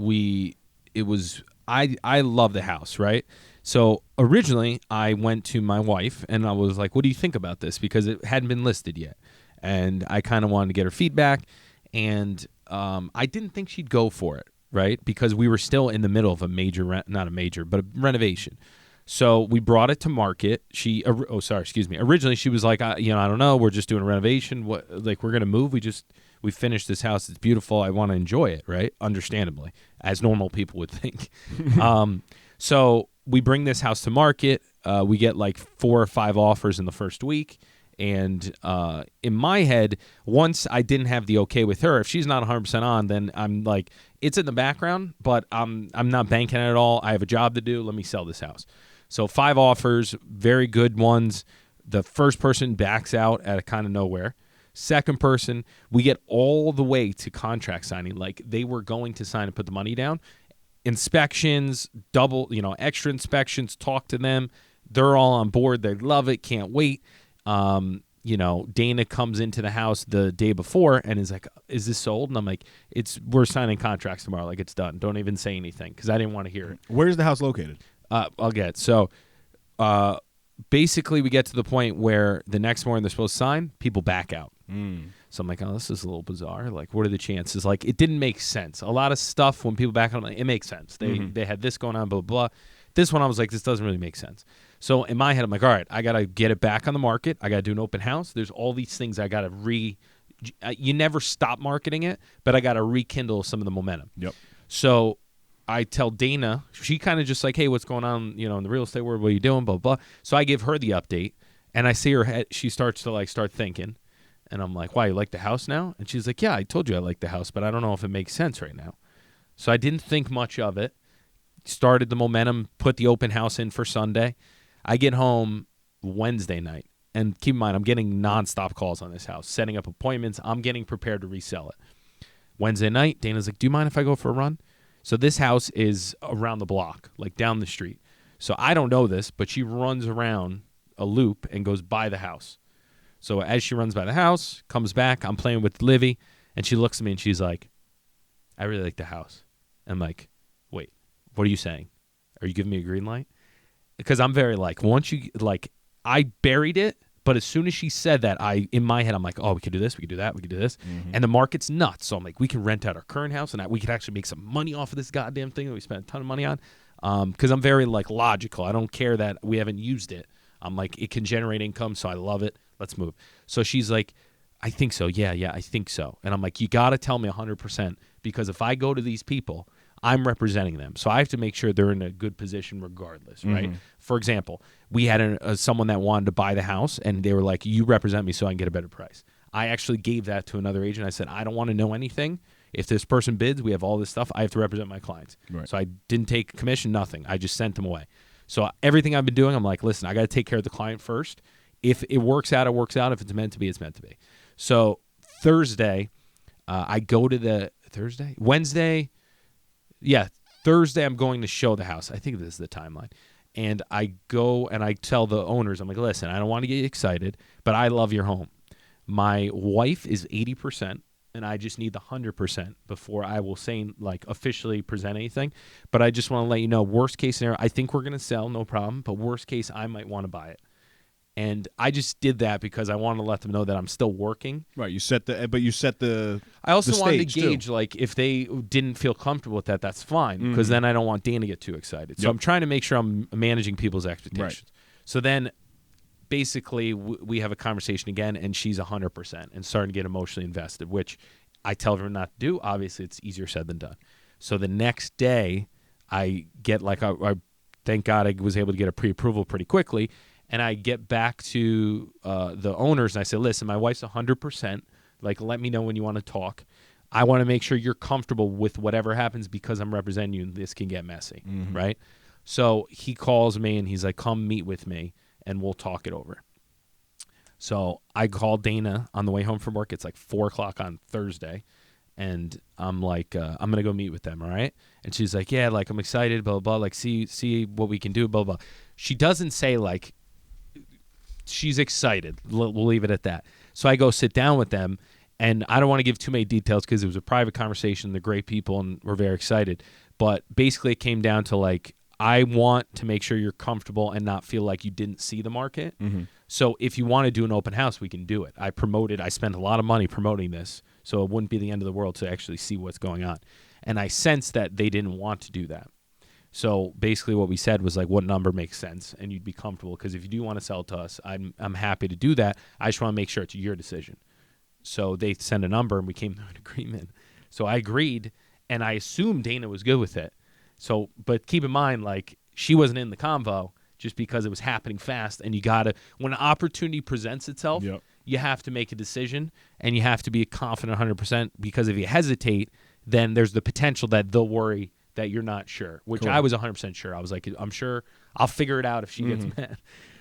Speaker 2: I love the house, right? So originally I went to my wife and I was like, what do you think about this? Because it hadn't been listed yet. And I kind of wanted to get her feedback. And I didn't think she'd go for it, right? Because we were still in the middle of a renovation. So we brought it to market. Originally she was like, I don't know. We're just doing a renovation. We're going to move. We finished this house. It's beautiful. I want to enjoy it, right? Understandably, as normal people would think. So we bring this house to market. We get like 4 or 5 offers in the first week. And in my head, once I didn't have the okay with her, if she's not 100% on, then I'm like, it's in the background, but I'm not banking it at all. I have a job to do. Let me sell this house. So 5 offers, very good ones. The first person backs out at a kind of nowhere. Second person, we get all the way to contract signing. Like they were going to sign and put the money down. Inspections, extra inspections, talk to them. They're all on board. They love it. Can't wait. Dana comes into the house the day before and is like, is this sold? And I'm like, we're signing contracts tomorrow. Like it's done. Don't even say anything because I didn't want to hear it.
Speaker 3: Where's the house located?
Speaker 2: I'll get. So basically we get to the point where the next morning they're supposed to sign, people back out. So I'm like, oh, this is a little bizarre. Like, what are the chances? Like, it didn't make sense. A lot of stuff when people back out, I'm like, it makes sense. They had this going on, blah, blah, blah. This one I was like, this doesn't really make sense. So in my head, I'm like, all right, I got to get it back on the market. I got to do an open house. There's all these things I got to you never stop marketing it, but I got to rekindle some of the momentum.
Speaker 3: Yep.
Speaker 2: So I tell Dana, she kind of just like, hey, what's going on, in the real estate world? What are you doing? Blah, blah. So I give her the update, and I see her head. She starts to start thinking, and I'm like, why, you like the house now? And she's like, yeah, I told you I like the house, but I don't know if it makes sense right now. So I didn't think much of it. Started the momentum, put the open house in for Sunday. I get home Wednesday night. And keep in mind, I'm getting nonstop calls on this house, setting up appointments. I'm getting prepared to resell it. Wednesday night, Dana's like, do you mind if I go for a run? So this house is around the block, like down the street. So I don't know this, but she runs around a loop and goes by the house. So as she runs by the house, comes back, I'm playing with Livy, and she looks at me and she's like, I really like the house. I'm like, wait, what are you saying? Are you giving me a green light? Because I'm very I buried it. But as soon as she said that, in my head, I'm like, oh, we could do this, we could do that, we could do this. Mm-hmm. And the market's nuts. So I'm like, we can rent out our current house, and we could actually make some money off of this goddamn thing that we spent a ton of money on. Because I'm very, logical. I don't care that we haven't used it. I'm like, it can generate income, so I love it. Let's move. So she's like, I think so. Yeah, I think so. And I'm like, you got to tell me 100%, because if I go to these people, I'm representing them. So I have to make sure they're in a good position regardless, right? Mm-hmm. For example, we had someone that wanted to buy the house, and they were like, you represent me so I can get a better price. I actually gave that to another agent. I said, I don't want to know anything. If this person bids, we have all this stuff. I have to represent my clients. Right. So I didn't take commission, nothing. I just sent them away. So everything I've been doing, I'm like, listen, I got to take care of the client first. If it works out, it works out. If it's meant to be, it's meant to be. So Thursday, I go to Wednesday, Thursday I'm going to show the house. I think this is the timeline. And I go and I tell the owners, I'm like, listen, I don't want to get you excited, but I love your home. My wife is 80%, and I just need the 100% before I will say, officially present anything. But I just want to let you know, worst case scenario, I think we're going to sell, no problem. But worst case, I might want to buy it. And I just did that because I wanted to let them know that I'm still working.
Speaker 3: Right. You set the.
Speaker 2: I also wanted to
Speaker 3: too.
Speaker 2: gauge, if they didn't feel comfortable with that, that's fine, because then I don't want Dan to get too excited. So I'm trying to make sure I'm managing people's expectations. Right. So then, basically, we have a conversation again, and she's 100% and starting to get emotionally invested, which I tell her not to do. Obviously, it's easier said than done. So the next day, I get thank God I was able to get a pre-approval pretty quickly. And I get back to the owners, and I say, listen, my wife's 100%. Let me know when you want to talk. I want to make sure you're comfortable with whatever happens, because I'm representing you, and this can get messy, right? So he calls me, and he's like, come meet with me, and we'll talk it over. So I call Dana on the way home from work. It's 4 o'clock on Thursday, and I'm like, I'm going to go meet with them, all right? And she's like, yeah, I'm excited, blah, blah, blah, see what we can do, blah, blah. She doesn't say, she's excited. We'll leave it at that. So I go sit down with them, and I don't want to give too many details because it was a private conversation. They're great people, and we're very excited. But basically it came down to, I want to make sure you're comfortable and not feel like you didn't see the market. Mm-hmm. So if you want to do an open house, we can do it. I spent a lot of money promoting this, so it wouldn't be the end of the world to actually see what's going on. And I sensed that they didn't want to do that. So basically what we said was what number makes sense and you'd be comfortable, because if you do want to sell to us, I'm happy to do that. I just want to make sure it's your decision. So they sent a number, and we came to an agreement. So I agreed, and I assumed Dana was good with it. So, but keep in mind, she wasn't in the convo just because it was happening fast, and when an opportunity presents itself, you have to make a decision, and you have to be confident 100%, because if you hesitate, then there's the potential that they'll worry that you're not sure, which cool. I was 100% sure. I was like, I'm sure I'll figure it out if she gets mad.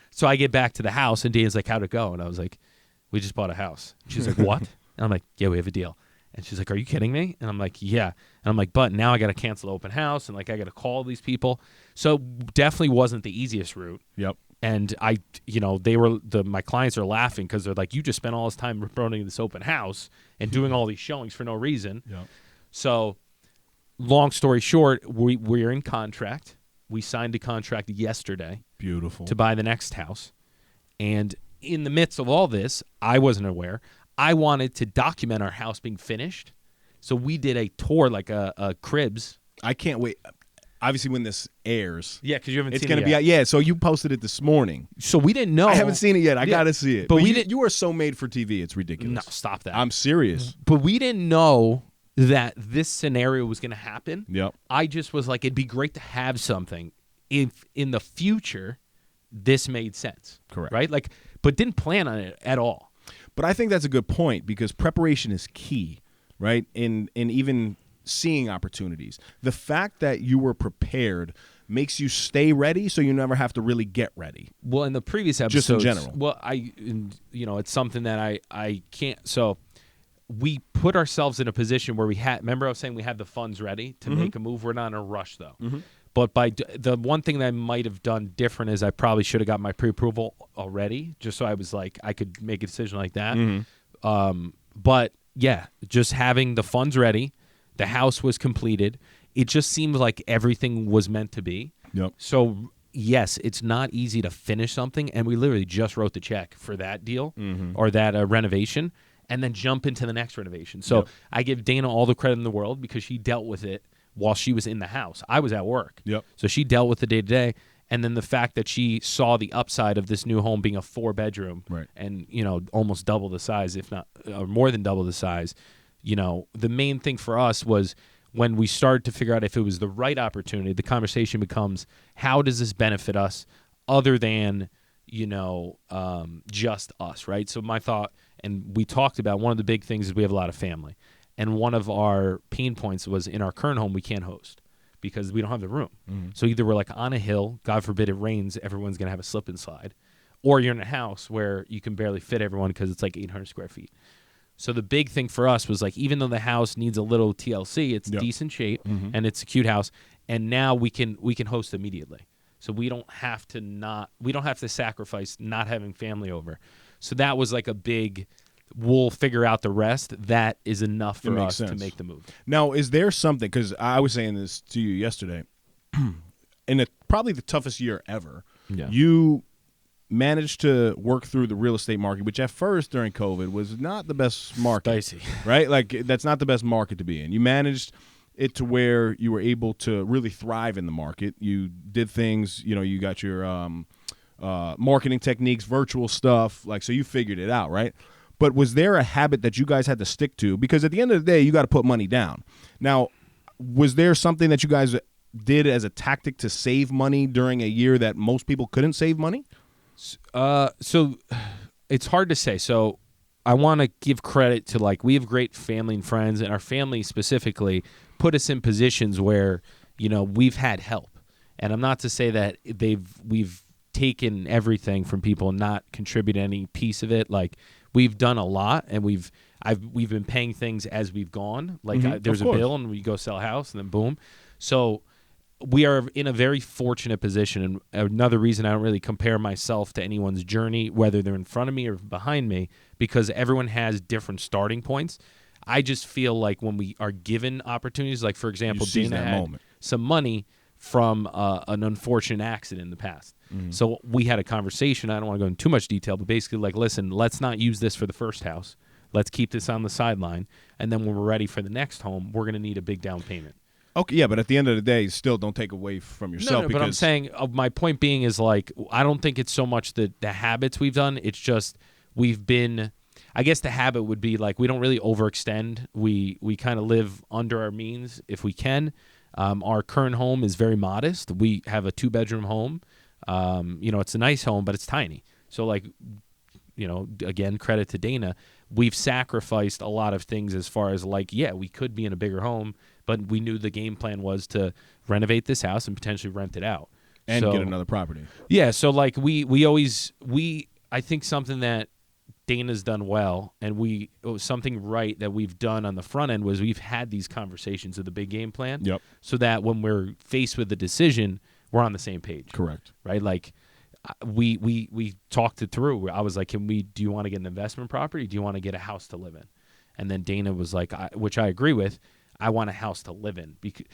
Speaker 2: So I get back to the house, and Dana's like, how'd it go? And I was like, we just bought a house. She's like, what? And I'm like, yeah, we have a deal. And she's like, are you kidding me? And I'm like, yeah. And I'm like, but now I got to cancel the open house, and I got to call these people. So definitely wasn't the easiest route.
Speaker 3: Yep.
Speaker 2: And my clients are laughing because they're like, you just spent all this time promoting this open house and doing all these showings for no reason. Yep. So long story short, we're in contract. We signed a contract yesterday.
Speaker 3: Beautiful. To
Speaker 2: buy the next house. And in the midst of all this, I wasn't aware. I wanted to document our house being finished. So we did a tour, a cribs.
Speaker 3: I can't wait. obviously when this airs,
Speaker 2: Yeah, because you haven't
Speaker 3: it's
Speaker 2: seen
Speaker 3: going
Speaker 2: it
Speaker 3: to be
Speaker 2: yet.
Speaker 3: out. Yeah, so you posted it this morning.
Speaker 2: So we didn't know.
Speaker 3: I haven't seen it yet. I
Speaker 2: Yeah,
Speaker 3: got to see it.
Speaker 2: but we
Speaker 3: you,
Speaker 2: didn't-
Speaker 3: you are so made for TV. It's ridiculous.
Speaker 2: No, stop that.
Speaker 3: I'm serious.
Speaker 2: But we didn't know that this scenario was going to happen.
Speaker 3: Yep.
Speaker 2: I just was like, it'd be great to have something if in the future this made sense.
Speaker 3: Correct.
Speaker 2: Right? Like, but didn't plan on it at all.
Speaker 3: But I think that's a good point because preparation is key, right? In even seeing opportunities. The fact that you were prepared makes you stay ready so you never have to really get ready.
Speaker 2: Well, in the previous episodes,
Speaker 3: Just in general.
Speaker 2: Well, it's something that I can't. So we put ourselves in a position where we had. Remember, I was saying we had the funds ready to make a move. We're not in a rush though. But the one thing that I might have done different is I probably should have got my pre-approval already, just so I was like I could make a decision like that. But yeah, just having the funds ready, the house was completed. It just seemed like everything was meant to be.
Speaker 3: Yep.
Speaker 2: So yes, it's not easy to finish something, and we literally just wrote the check for that deal or that renovation, and then jump into the next renovation. So I give Dana all the credit in the world because she dealt with it while she was in the house. I was at work.
Speaker 3: Yep.
Speaker 2: So she dealt with the day-to-day, and then the fact that she saw the upside of this new home being a 4-bedroom
Speaker 3: Right.
Speaker 2: and, almost double the size, if not or more than double the size. The main thing for us was when we started to figure out if it was the right opportunity, the conversation becomes, how does this benefit us other than, just us, right? So my thought, and we talked about, one of the big things is we have a lot of family. And one of our pain points was in our current home, we can't host because we don't have the room. So either we're like on a hill, God forbid it rains, everyone's going to have a slip and slide, or you're in a house where you can barely fit everyone because it's like 800 square feet. So the big thing for us was like, even though the house needs a little TLC, it's decent shape and it's a cute house. And now we can host immediately. So we don't have to sacrifice not having family over. So that was like a big, we'll figure out the rest. That is enough for us to make the move.
Speaker 3: Now, is there something, because I was saying this to you yesterday, in probably the toughest year ever, you managed to work through the real estate market, which at first during COVID was not the best market.
Speaker 2: Dicey.
Speaker 3: Right? Like, that's not the best market to be in. You managed it to where you were able to really thrive in the market. You did things, you got your marketing techniques, virtual stuff, so you figured it out, right? But was there a habit that you guys had to stick to? Because at the end of the day, you got to put money down. Now, was there something that you guys did as a tactic to save money during a year that most people couldn't save money?
Speaker 2: So it's hard to say. So I want to give credit to, we have great family and friends, and our family specifically put us in positions where, we've had help. And I'm not to say that we've taken everything from people and not contributed any piece of it. We've done a lot, and we've been paying things as we've gone. There's a bill, and we go sell a house, and then boom. So we are in a very fortunate position, and another reason I don't really compare myself to anyone's journey, whether they're in front of me or behind me, because everyone has different starting points. I just feel like when we are given opportunities, like, for example, Dana had some money from an unfortunate accident in the past. So we had a conversation. I don't want to go into too much detail, but basically, listen, let's not use this for the first house. Let's keep this on the sideline, and then when we're ready for the next home, we're going to need a big down payment.
Speaker 3: Okay, yeah, but at the end of the day, still don't take away from yourself.
Speaker 2: No, but I'm saying, my point being is, I don't think it's so much the habits we've done. It's just we've been, I guess the habit would be, we don't really overextend. We kind of live under our means if we can. Our current home is very modest. We have a 2-bedroom home. It's a nice home, but it's tiny. So, again, credit to Dana. We've sacrificed a lot of things as far as, we could be in a bigger home, but we knew the game plan was to renovate this house and potentially rent it out.
Speaker 3: And get another property.
Speaker 2: Yeah, so, I think something that Dana's done well, and something right that we've done on the front end was we've had these conversations of the big game plan.
Speaker 3: Yep.
Speaker 2: So that when we're faced with the decision, we're on the same page.
Speaker 3: Correct.
Speaker 2: Right? We talked it through. I was like, do you want to get an investment property? Do you want to get a house to live in? And then Dana was like, which I agree with, I want a house to live in. Because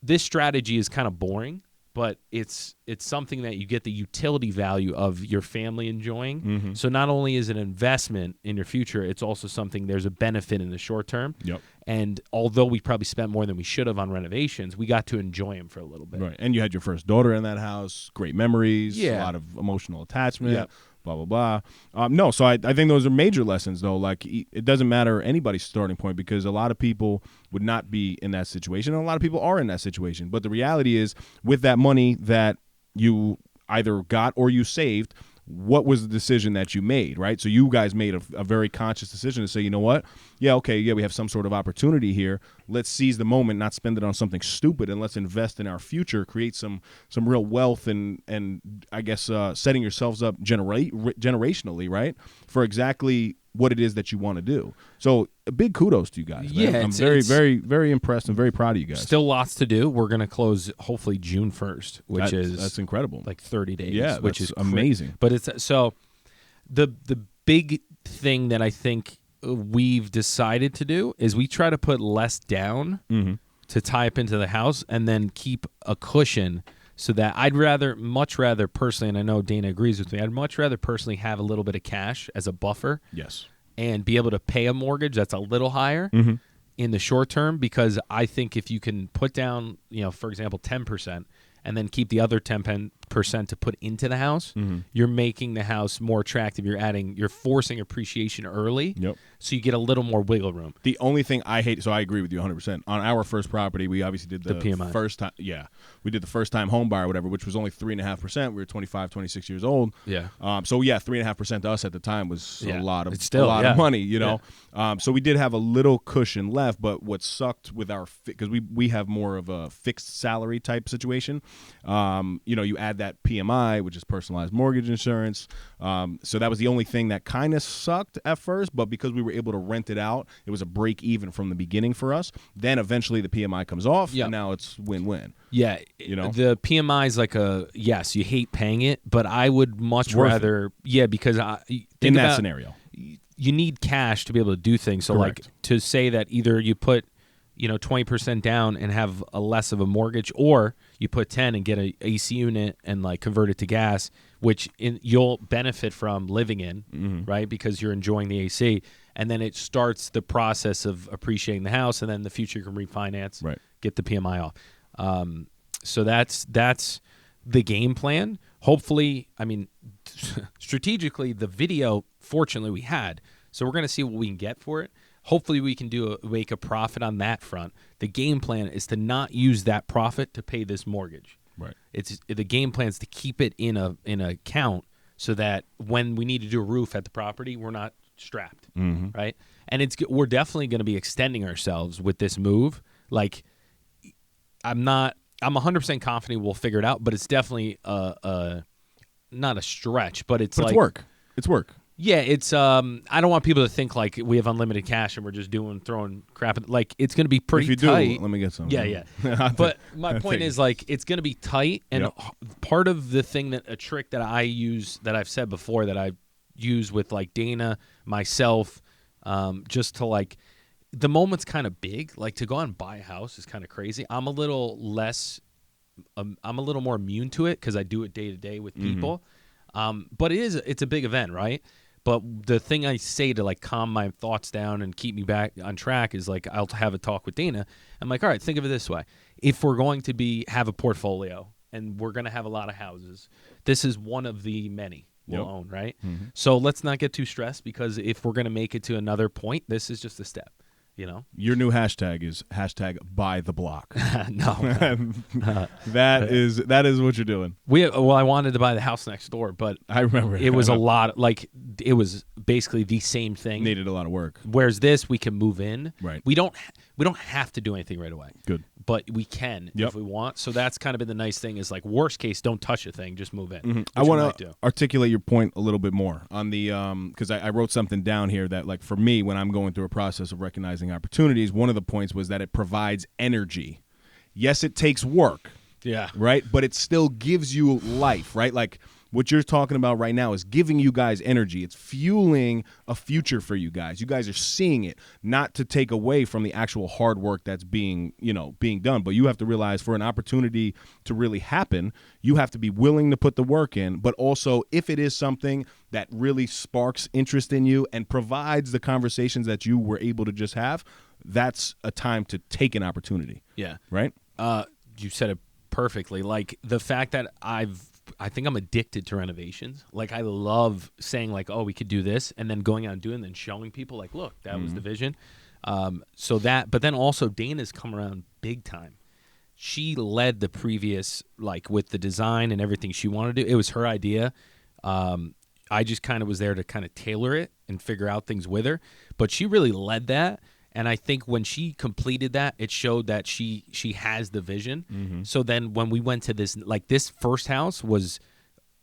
Speaker 2: this strategy is kind of boring, but it's something that you get the utility value of your family enjoying. So not only is it an investment in your future, it's also something there's a benefit in the short term.
Speaker 3: Yep.
Speaker 2: And although we probably spent more than we should have on renovations, we got to enjoy them for a little bit.
Speaker 3: Right. And you had your first daughter in that house, great memories,
Speaker 2: Yeah.
Speaker 3: a lot of emotional attachment,
Speaker 2: Yep.
Speaker 3: blah, blah, blah. No, so I think those are major lessons, though. Like, it doesn't matter anybody's starting point because a lot of people would not be in that situation, and a lot of people are in that situation. But the reality is, with that money that you either got or you saved, what was the decision that you made, right? So you guys made a very conscious decision to say, you know what? Yeah, okay, yeah, we have some sort of opportunity here. Let's seize the moment, not spend it on something stupid, and let's invest in our future, create some real wealth, and I guess setting yourselves up generationally, right, for exactly what it is that you want to do. So big kudos to you guys. Man.
Speaker 2: Yeah,
Speaker 3: I'm
Speaker 2: it's-
Speaker 3: very,
Speaker 2: it's-
Speaker 3: very, very impressed and very proud of you guys.
Speaker 2: Still lots to do. We're going to close hopefully June 1st, which
Speaker 3: that's incredible.
Speaker 2: like 30 days.
Speaker 3: Yeah,
Speaker 2: which
Speaker 3: that's
Speaker 2: is
Speaker 3: amazing.
Speaker 2: But it's so the big thing that I think we've decided to do is we try to put less down to tie up into the house and then keep a cushion so that much rather personally, and I know Dana agrees with me, I'd much rather personally have a little bit of cash as a buffer.
Speaker 3: Yes.
Speaker 2: And be able to pay a mortgage that's a little higher in the short term, because I think if you can put down, for example, 10% and then keep the other 10% to put into the house, you're making the house more attractive. You're forcing appreciation early.
Speaker 3: Yep.
Speaker 2: So you get a little more wiggle room.
Speaker 3: The only thing I hate, so I agree with you 100%. On our first property, we obviously did the
Speaker 2: PMI.
Speaker 3: first time. Yeah, we did the first time home buyer, or whatever, which was only 3.5%. We were 25, 26 years old.
Speaker 2: Yeah.
Speaker 3: So yeah, 3.5% to us at the time was
Speaker 2: Yeah.
Speaker 3: a lot of
Speaker 2: It's still,
Speaker 3: a lot
Speaker 2: yeah.
Speaker 3: of money, So we did have a little cushion left, but what sucked with our because we have more of a fixed salary type situation. You add that PMI, which is personalized mortgage insurance. So that was the only thing that kind of sucked at first, but because we were able to rent it out, it was a break even from the beginning for us. Then eventually the PMI comes off,
Speaker 2: Yep.
Speaker 3: and now it's win-win.
Speaker 2: Yeah. The PMI is like yes, you hate paying it, but I would much
Speaker 3: worth
Speaker 2: rather, because
Speaker 3: In that scenario.
Speaker 2: you need cash to be able to do things. So
Speaker 3: Correct.
Speaker 2: like to say that either you put 20% down and have a less of a mortgage, or you put 10 and get a AC unit and like convert it to gas, which you'll benefit from living in, right? Because you're enjoying the AC, and then it starts the process of appreciating the house, and then in the future you can refinance,
Speaker 3: Right.
Speaker 2: get the PMI off. So that's the game plan. Hopefully, I mean, strategically, the video, fortunately, we had. So we're going to see what we can get for it. Hopefully, we can make a profit on that front. The game plan is to not use that profit to pay this mortgage.
Speaker 3: Right.
Speaker 2: The game plan is to keep it in a account so that when we need to do a roof at the property, we're not strapped, right? And we're definitely going to be extending ourselves with this move. Like, I'm 100% confident we'll figure it out, but it's definitely not a stretch, but it's like
Speaker 3: work. It's work.
Speaker 2: Yeah, it's I don't want people to think like we have unlimited cash and we're just throwing crap. Like, it's going to be pretty
Speaker 3: If you
Speaker 2: tight.
Speaker 3: do, let me get some.
Speaker 2: Yeah. But my point is, like, it's going to be tight, and
Speaker 3: Yep.
Speaker 2: part of the thing a trick that I use, that I've said before, that I use with like Dana, myself, just to like, the moment's kind of big. Like, to go out and buy a house is kind of crazy. I'm a little more immune to it because I do it day to day with people. But it's a big event, right? But the thing I say to like calm my thoughts down and keep me back on track is like, I'll have a talk with Dana. I'm like, all right, think of it this way. If we're going to have a portfolio and we're going to have a lot of houses, this is one of the many we'll own, right? So let's not get too stressed, because if we're going to make it to another point, this is just a step.
Speaker 3: Your new hashtag is #buy the block.
Speaker 2: No.
Speaker 3: That is what you're doing.
Speaker 2: I wanted to buy the house next door, but
Speaker 3: I remember
Speaker 2: it was a lot. Like, it was basically the same thing.
Speaker 3: Needed a lot of work.
Speaker 2: Whereas this, we can move in.
Speaker 3: Right.
Speaker 2: We don't have to do anything right away.
Speaker 3: Good.
Speaker 2: But we can if we want. So that's kind of been the nice thing, is like, worst case, don't touch a thing, just move in.
Speaker 3: I want to articulate your point a little bit more on the because I wrote something down here that, like, for me, when I'm going through a process of recognizing opportunities, one of the points was that it provides energy. Yes, it takes work.
Speaker 2: Yeah.
Speaker 3: Right? But it still gives you life, right? Like, what you're talking about right now is giving you guys energy. It's fueling a future for you guys. You guys are seeing it, not to take away from the actual hard work that's being done. But you have to realize, for an opportunity to really happen, you have to be willing to put the work in. But also, if it is something that really sparks interest in you and provides the conversations that you were able to just have, that's a time to take an opportunity.
Speaker 2: Yeah.
Speaker 3: Right?
Speaker 2: You said it perfectly. Like, the fact that I think I'm addicted to renovations. Like, I love saying, like, oh, we could do this, and then going out and doing it, and then showing people, like, look, that was the vision. But then also Dana's come around big time. She led the previous, like, with the design and everything she wanted to do. It was her idea. I just kind of was there to kind of tailor it and figure out things with her. But she really led that. And I think when she completed that, it showed that she has the vision. So then when we went to this, like, this first house was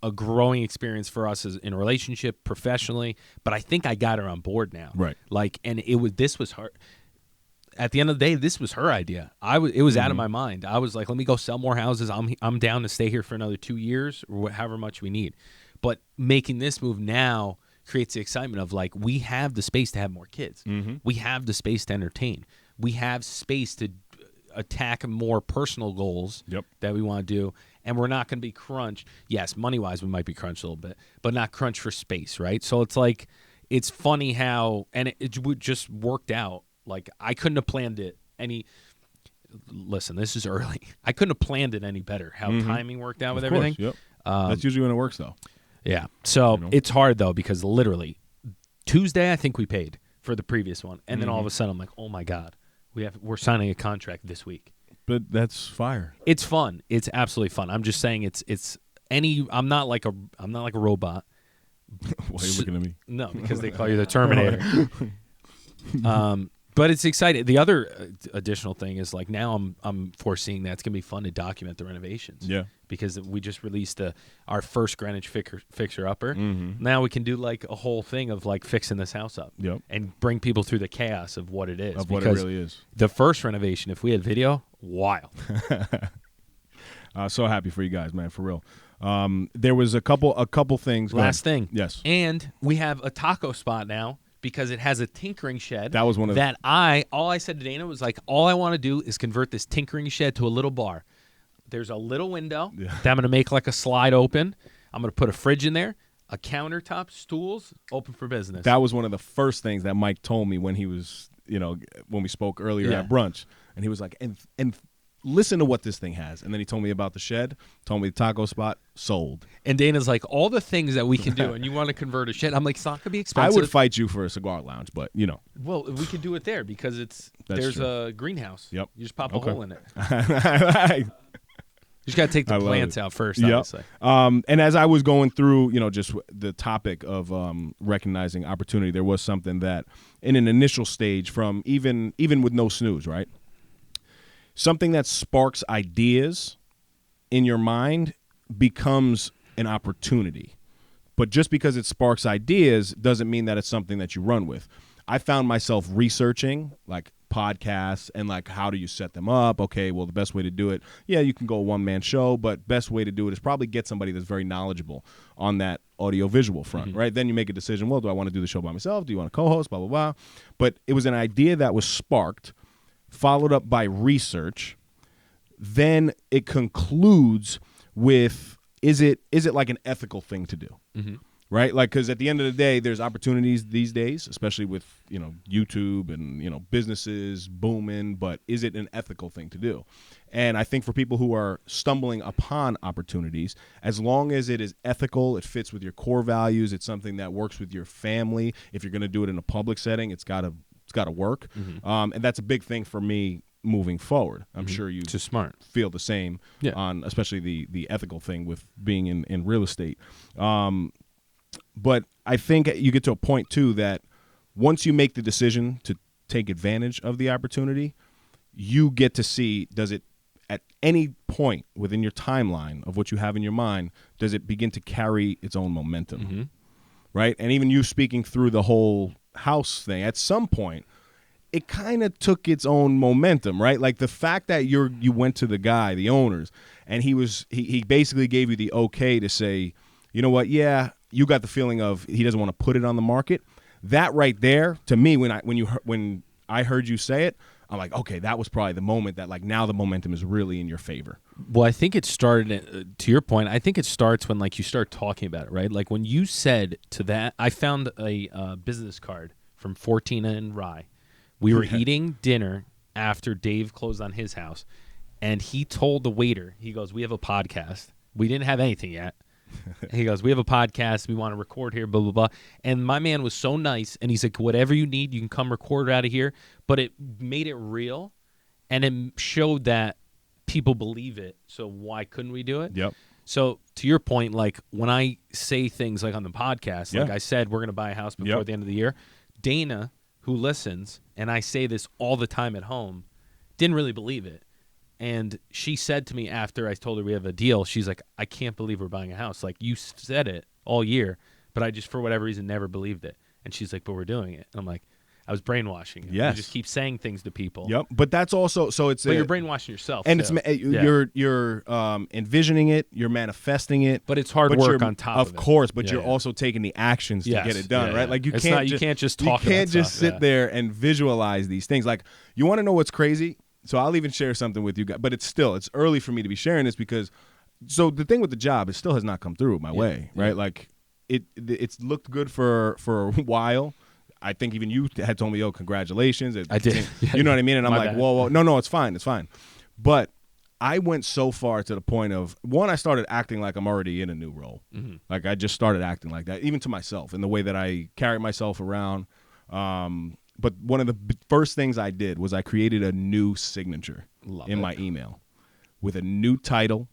Speaker 2: a growing experience for us in a relationship, professionally. But I think I got her on board now.
Speaker 3: Right.
Speaker 2: Like, and this was her. At the end of the day, this was her idea. It was out of my mind. I was like, let me go sell more houses. I'm down to stay here for another 2 years or however much we need. But making this move now creates the excitement of, like, we have the space to have more kids. We have the space to entertain. We have space to attack more personal goals that we want to do, and we're not going to be crunched. Yes, money-wise, we might be crunched a little bit, but not crunched for space, right? So it's like, it's funny how, and it just worked out. Like, I couldn't have planned it any. Listen, this is early. I couldn't have planned it any better. How timing worked out with everything.
Speaker 3: Yep. That's usually when it works, though.
Speaker 2: Yeah. So it's hard, though, because literally Tuesday, I think we paid for the previous one. And then all of a sudden I'm like, oh my God, we're signing a contract this week.
Speaker 3: But that's fire.
Speaker 2: It's fun. It's absolutely fun. I'm just saying I'm not like a robot.
Speaker 3: Why are you looking at me?
Speaker 2: No, because they call you the Terminator. But it's exciting. The other additional thing is, like, now I'm foreseeing that it's gonna be fun to document the renovations.
Speaker 3: Yeah.
Speaker 2: Because we just released our first Greenwich fixer upper. Now we can do, like, a whole thing of, like, fixing this house up.
Speaker 3: Yep.
Speaker 2: And bring people through the chaos of what it is.
Speaker 3: Of what it really is.
Speaker 2: The first renovation, if we had video, wild.
Speaker 3: So happy for you guys, man, for real. There was a couple things.
Speaker 2: Last thing.
Speaker 3: Yes.
Speaker 2: And we have a taco spot now, because it has a tinkering shed.
Speaker 3: That was one of
Speaker 2: that all I said to Dana was, like, all I want to do is convert this tinkering shed to a little bar. There's a little window that I'm going to make like a slide open. I'm going to put a fridge in there, a countertop, stools, open for business.
Speaker 3: That was one of the first things that Mike told me when he was, when we spoke earlier at brunch. And he was like, and listen to what this thing has. And then he told me about the shed, told me the taco spot, sold.
Speaker 2: And Dana's like, all the things that we can do, and you want to convert a shed. I'm like, it's not going to be expensive.
Speaker 3: I would fight you for a cigar lounge, but,
Speaker 2: Well, we could do it there because there's
Speaker 3: true.
Speaker 2: A greenhouse.
Speaker 3: Yep.
Speaker 2: You just pop a hole in it.
Speaker 3: I
Speaker 2: You just got to take the plants out first, obviously.
Speaker 3: And as I was going through, just the topic of recognizing opportunity, there was something that in an initial stage from even with No Snooze, right? Something that sparks ideas in your mind becomes an opportunity. But just because it sparks ideas doesn't mean that it's something that you run with. I found myself researching, like, podcasts and, like, how do you set them up? Okay, well, the best way to do it, you can go a one-man show, but best way to do it is probably get somebody that's very knowledgeable on that audio-visual front, right? Then you make a decision, well, do I want to do the show by myself? Do you want to co-host? Blah, blah, blah. But it was an idea that was sparked, followed up by research. Then it concludes with, is it like an ethical thing to do? Right? Like, because at the end of the day, there's opportunities these days, especially with, YouTube and, businesses booming, but is it an ethical thing to do? And I think for people who are stumbling upon opportunities, as long as it is ethical, it fits with your core values, it's something that works with your family. If you're going to do it in a public setting, it's got to work. And that's a big thing for me moving forward. I'm sure you
Speaker 2: Just smart.
Speaker 3: feel the same on especially the ethical thing with being in real estate. But I think you get to a point, too, that once you make the decision to take advantage of the opportunity, you get to see, does it, at any point within your timeline of what you have in your mind, does it begin to carry its own momentum? Right? And even you speaking through the whole house thing, at some point, it kind of took its own momentum, right? Like the fact that you went to the guy, the owners, and he basically gave you the okay to say, you know what? Yeah, you got the feeling of he doesn't want to put it on the market. That right there, to me, when I heard you say it, I'm like, okay, that was probably the moment that, like, now the momentum is really in your favor.
Speaker 2: Well, I think it started, to your point, I think it starts when, like, you start talking about it, right? Like, when you said to that, I found a business card from Fortina and Rye. We were eating dinner after Dave closed on his house, and he told the waiter, he goes, we have a podcast. We didn't have anything yet. He goes, we have a podcast. We want to record here, blah, blah, blah. And my man was so nice, and he's like, whatever you need, you can come record out of here. But it made it real, and it showed that people believe it, so why couldn't we do it?
Speaker 3: Yep.
Speaker 2: So to your point, like when I say things like on the podcast, like I said, we're going to buy a house before the end of the year, Dana, who listens, and I say this all the time at home, didn't really believe it. And she said to me after I told her we have a deal, she's like, I can't believe we're buying a house. Like, you said it all year, but I just, for whatever reason, never believed it. And she's like, but we're doing it. And I'm like, I was brainwashing you.
Speaker 3: Yes.
Speaker 2: You just keep saying things to people.
Speaker 3: Yep. But that's also, so it's...
Speaker 2: But you're brainwashing yourself.
Speaker 3: And
Speaker 2: too.
Speaker 3: you're envisioning it, you're manifesting it.
Speaker 2: But it's hard work on top of it.
Speaker 3: Of course, but you're also taking the actions to get it done, right? Like, you can't just
Speaker 2: talk
Speaker 3: You can't
Speaker 2: about
Speaker 3: just
Speaker 2: stuff,
Speaker 3: sit there and visualize these things. Like, you want to know what's crazy? So I'll even share something with you guys, but it's early for me to be sharing this because, so the thing with the job, it still has not come through my way, right?
Speaker 2: Yeah.
Speaker 3: Like, it's looked good for a while. I think even you had told me, "Oh, congratulations!"
Speaker 2: I did.
Speaker 3: You know what I mean? And I'm like,
Speaker 2: bad.
Speaker 3: "Whoa, no, it's fine, it's fine." But I went so far to the point of, one, I started acting like I'm already in a new role.
Speaker 2: Mm-hmm.
Speaker 3: Like, I just started acting like that, even to myself, in the way that I carry myself around. But one of the first things I did was I created a new signature in my email with a new title.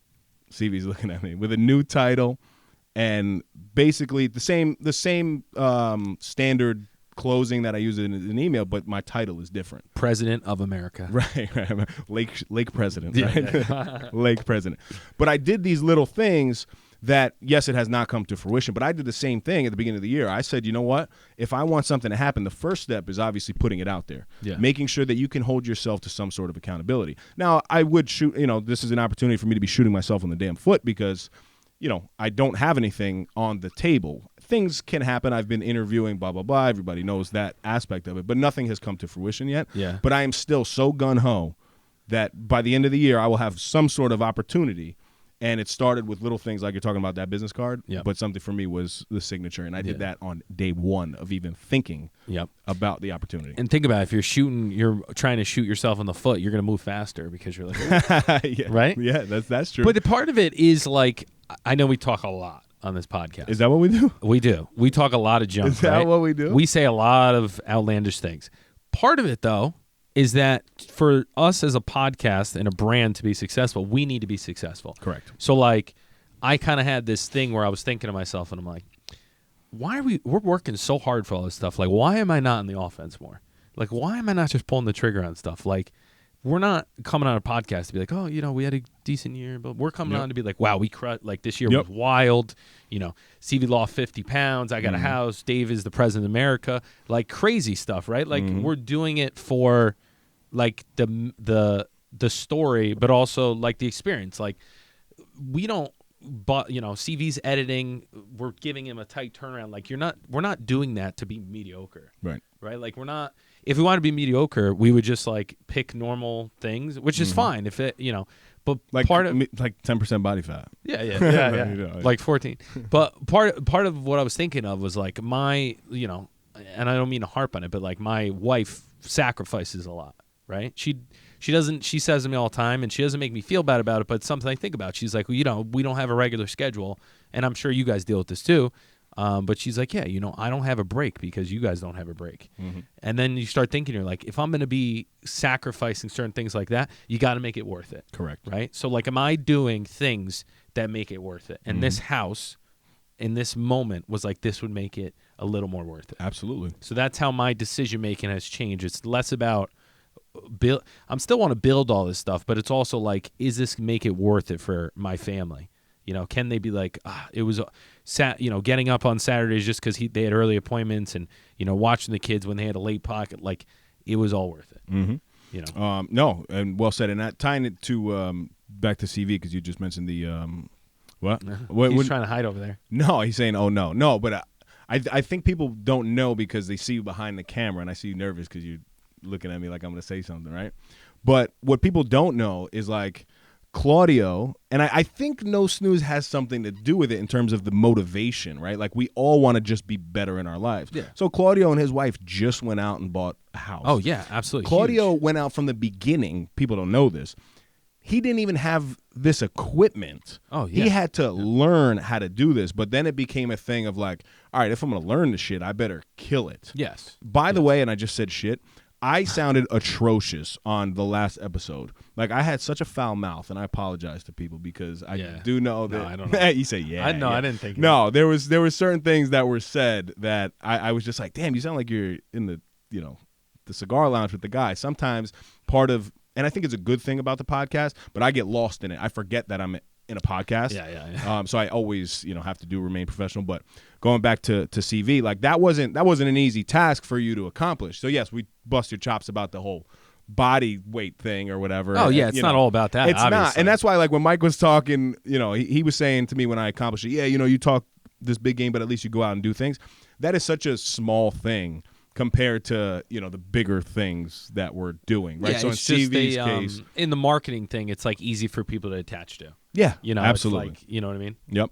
Speaker 3: See if he's looking at me. With a new title and basically the same standard closing that I use in an email, but my title is different.
Speaker 2: President of America.
Speaker 3: Right. Lake President.
Speaker 2: Yeah,
Speaker 3: Right?
Speaker 2: yeah.
Speaker 3: Lake President. But I did these little things that, yes, it has not come to fruition, but I did the same thing at the beginning of the year. I said, you know what? If I want something to happen, the first step is obviously putting it out there, making sure that you can hold yourself to some sort of accountability. Now, I would this is an opportunity for me to be shooting myself in the damn foot because, I don't have anything on the table. Things can happen. I've been interviewing, blah, blah, blah. Everybody knows that aspect of it, but nothing has come to fruition yet.
Speaker 2: Yeah.
Speaker 3: But I am still so gung-ho that by the end of the year, I will have some sort of opportunity. And it started with little things like you're talking about that business card, but something for me was the signature, and I did that on day one of even thinking about the opportunity.
Speaker 2: And think about it, if you're trying to shoot yourself in the foot, you're going to move faster because you're like, right?
Speaker 3: Yeah, that's true.
Speaker 2: But the part of it is like, I know we talk a lot on this podcast.
Speaker 3: Is that what we do?
Speaker 2: We do. We talk a lot of junk.
Speaker 3: Is that
Speaker 2: right?
Speaker 3: what we do?
Speaker 2: We say a lot of outlandish things. Part of it, though, is that for us as a podcast and a brand to be successful, we need to be successful.
Speaker 3: Correct.
Speaker 2: So, like, I kind of had this thing where I was thinking to myself, and I'm like, we're working so hard for all this stuff. Like, why am I not in the offense more? Like, why am I not just pulling the trigger on stuff? Like, we're not coming on a podcast to be like, oh, we had a decent year, but we're coming on to be like, wow, we crushed. Like, this year was wild. CV lost 50 pounds. I got a house. Dave is the president of America. Like, crazy stuff, right? Like, we're doing it for, like, the story, but also, like, the experience. Like, we don't, but CV's editing. We're giving him a tight turnaround. Like, we're not doing that to be mediocre,
Speaker 3: right?
Speaker 2: Like, we're not. If we want to be mediocre, we would just like pick normal things, which is fine. If it, but
Speaker 3: like
Speaker 2: part of
Speaker 3: like 10% body fat.
Speaker 2: Yeah. Like 14. But part of what I was thinking of was like my, and I don't mean to harp on it, but like my wife sacrifices a lot, right? She says to me all the time, and she doesn't make me feel bad about it, but it's something I think about. She's like, well, we don't have a regular schedule, and I'm sure you guys deal with this too. But she's like, yeah, I don't have a break because you guys don't have a break. And then you start thinking, you're like, if I'm going to be sacrificing certain things like that, you got to make it worth it.
Speaker 3: Correct.
Speaker 2: Right? So, like, am I doing things that make it worth it? And this house, in this moment, was like, this would make it a little more worth it.
Speaker 3: Absolutely.
Speaker 2: So that's how my decision-making has changed. It's less about I'm still want to build all this stuff, but it's also like, is this make it worth it for my family? Can they be like, it was, getting up on Saturdays just because they had early appointments and, watching the kids when they had a late pocket, like, it was all worth it.
Speaker 3: No, and well said. And that, tying it to back to CV, because you just mentioned the What?
Speaker 2: He's trying to hide over there.
Speaker 3: No, he's saying, "Oh no, no." But I think people don't know because they see you behind the camera, and I see you nervous because you're looking at me like I'm going to say something, right? But what people don't know is like Claudio, and I think No Snooze has something to do with it in terms of the motivation, right? Like we all want to just be better in our lives.
Speaker 2: Yeah.
Speaker 3: So Claudio and his wife just went out and bought a house.
Speaker 2: Oh yeah, absolutely.
Speaker 3: Claudio
Speaker 2: Huge.
Speaker 3: went out from the beginning. People don't know this. He didn't even have this equipment.
Speaker 2: Oh, yeah.
Speaker 3: He had to learn how to do this, but then it became a thing of like, all right, if I'm going to learn the shit, I better kill it.
Speaker 2: Yes.
Speaker 3: By the way, and I just said shit, I sounded atrocious on the last episode. Like I had such a foul mouth, and I apologize to people because I do know that.
Speaker 2: No, I don't know.
Speaker 3: You say yeah.
Speaker 2: I know.
Speaker 3: yeah.
Speaker 2: I didn't think.
Speaker 3: No, there were certain things that were said that I was just like, damn, you sound like you're in the the cigar lounge with the guy. Sometimes part of, and I think it's a good thing about the podcast, but I get lost in it. I forget that I'm in a podcast.
Speaker 2: Yeah.
Speaker 3: So I always, have to remain professional. But going back to CV, like that wasn't an easy task for you to accomplish. So yes, we bust your chops about the whole body weight thing or whatever.
Speaker 2: Oh yeah, it's not all about that.
Speaker 3: It's
Speaker 2: obviously.
Speaker 3: not, and that's why like when Mike was talking, he was saying to me when I accomplished it, yeah, you talk this big game, but at least you go out and do things. That is such a small thing compared to the bigger things that we're doing, right?
Speaker 2: Yeah,
Speaker 3: so in
Speaker 2: it's just
Speaker 3: CV's case,
Speaker 2: in the marketing thing, it's like easy for people to attach to.
Speaker 3: yeah,
Speaker 2: absolutely.
Speaker 3: absolutely.
Speaker 2: It's like, you know what I mean?
Speaker 3: Yep.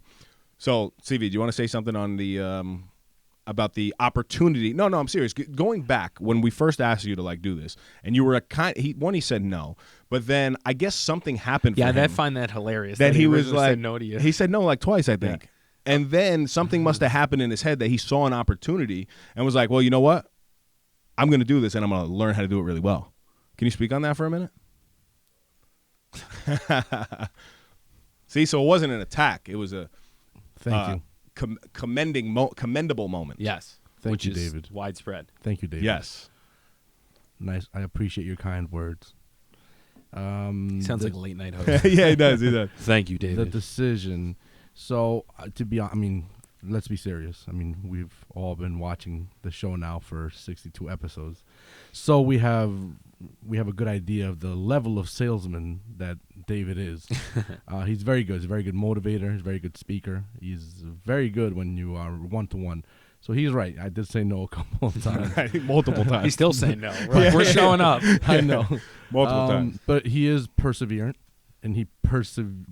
Speaker 3: So CV, do you want to say something on the about the opportunity? No, I'm serious. Going back when we first asked you to like do this, and you were he said no, but then I guess something happened.
Speaker 2: Yeah,
Speaker 3: for him
Speaker 2: I find that hilarious.
Speaker 3: that he was
Speaker 2: originally
Speaker 3: like
Speaker 2: said no to you.
Speaker 3: He said no like twice, I think. Yeah. And then something must have happened in his head that he saw an opportunity and was like, well, you know what? I'm going to do this, and I'm going to learn how to do it really well. Can you speak on that for a minute? See, so it wasn't an attack. It was a
Speaker 4: Thank you.
Speaker 3: Commendable moment.
Speaker 2: Yes.
Speaker 4: Thank you,
Speaker 2: which is
Speaker 4: David.
Speaker 2: widespread.
Speaker 4: Thank you, David.
Speaker 3: Yes.
Speaker 4: Nice. I appreciate your kind words.
Speaker 2: Sounds like a late night host.
Speaker 3: Yeah, he does.
Speaker 2: Thank you,
Speaker 4: The
Speaker 2: David.
Speaker 4: decision. So, to be honest, let's be serious. We've all been watching the show now for 62 episodes. So we have a good idea of the level of salesman that David is. He's very good. He's a very good motivator. He's a very good speaker. He's very good when you are one-to-one. So he's right. I did say no a couple of times.
Speaker 3: Multiple times.
Speaker 2: He's still saying no. We're showing up.
Speaker 4: I know.
Speaker 3: Multiple times.
Speaker 4: But he is perseverant, and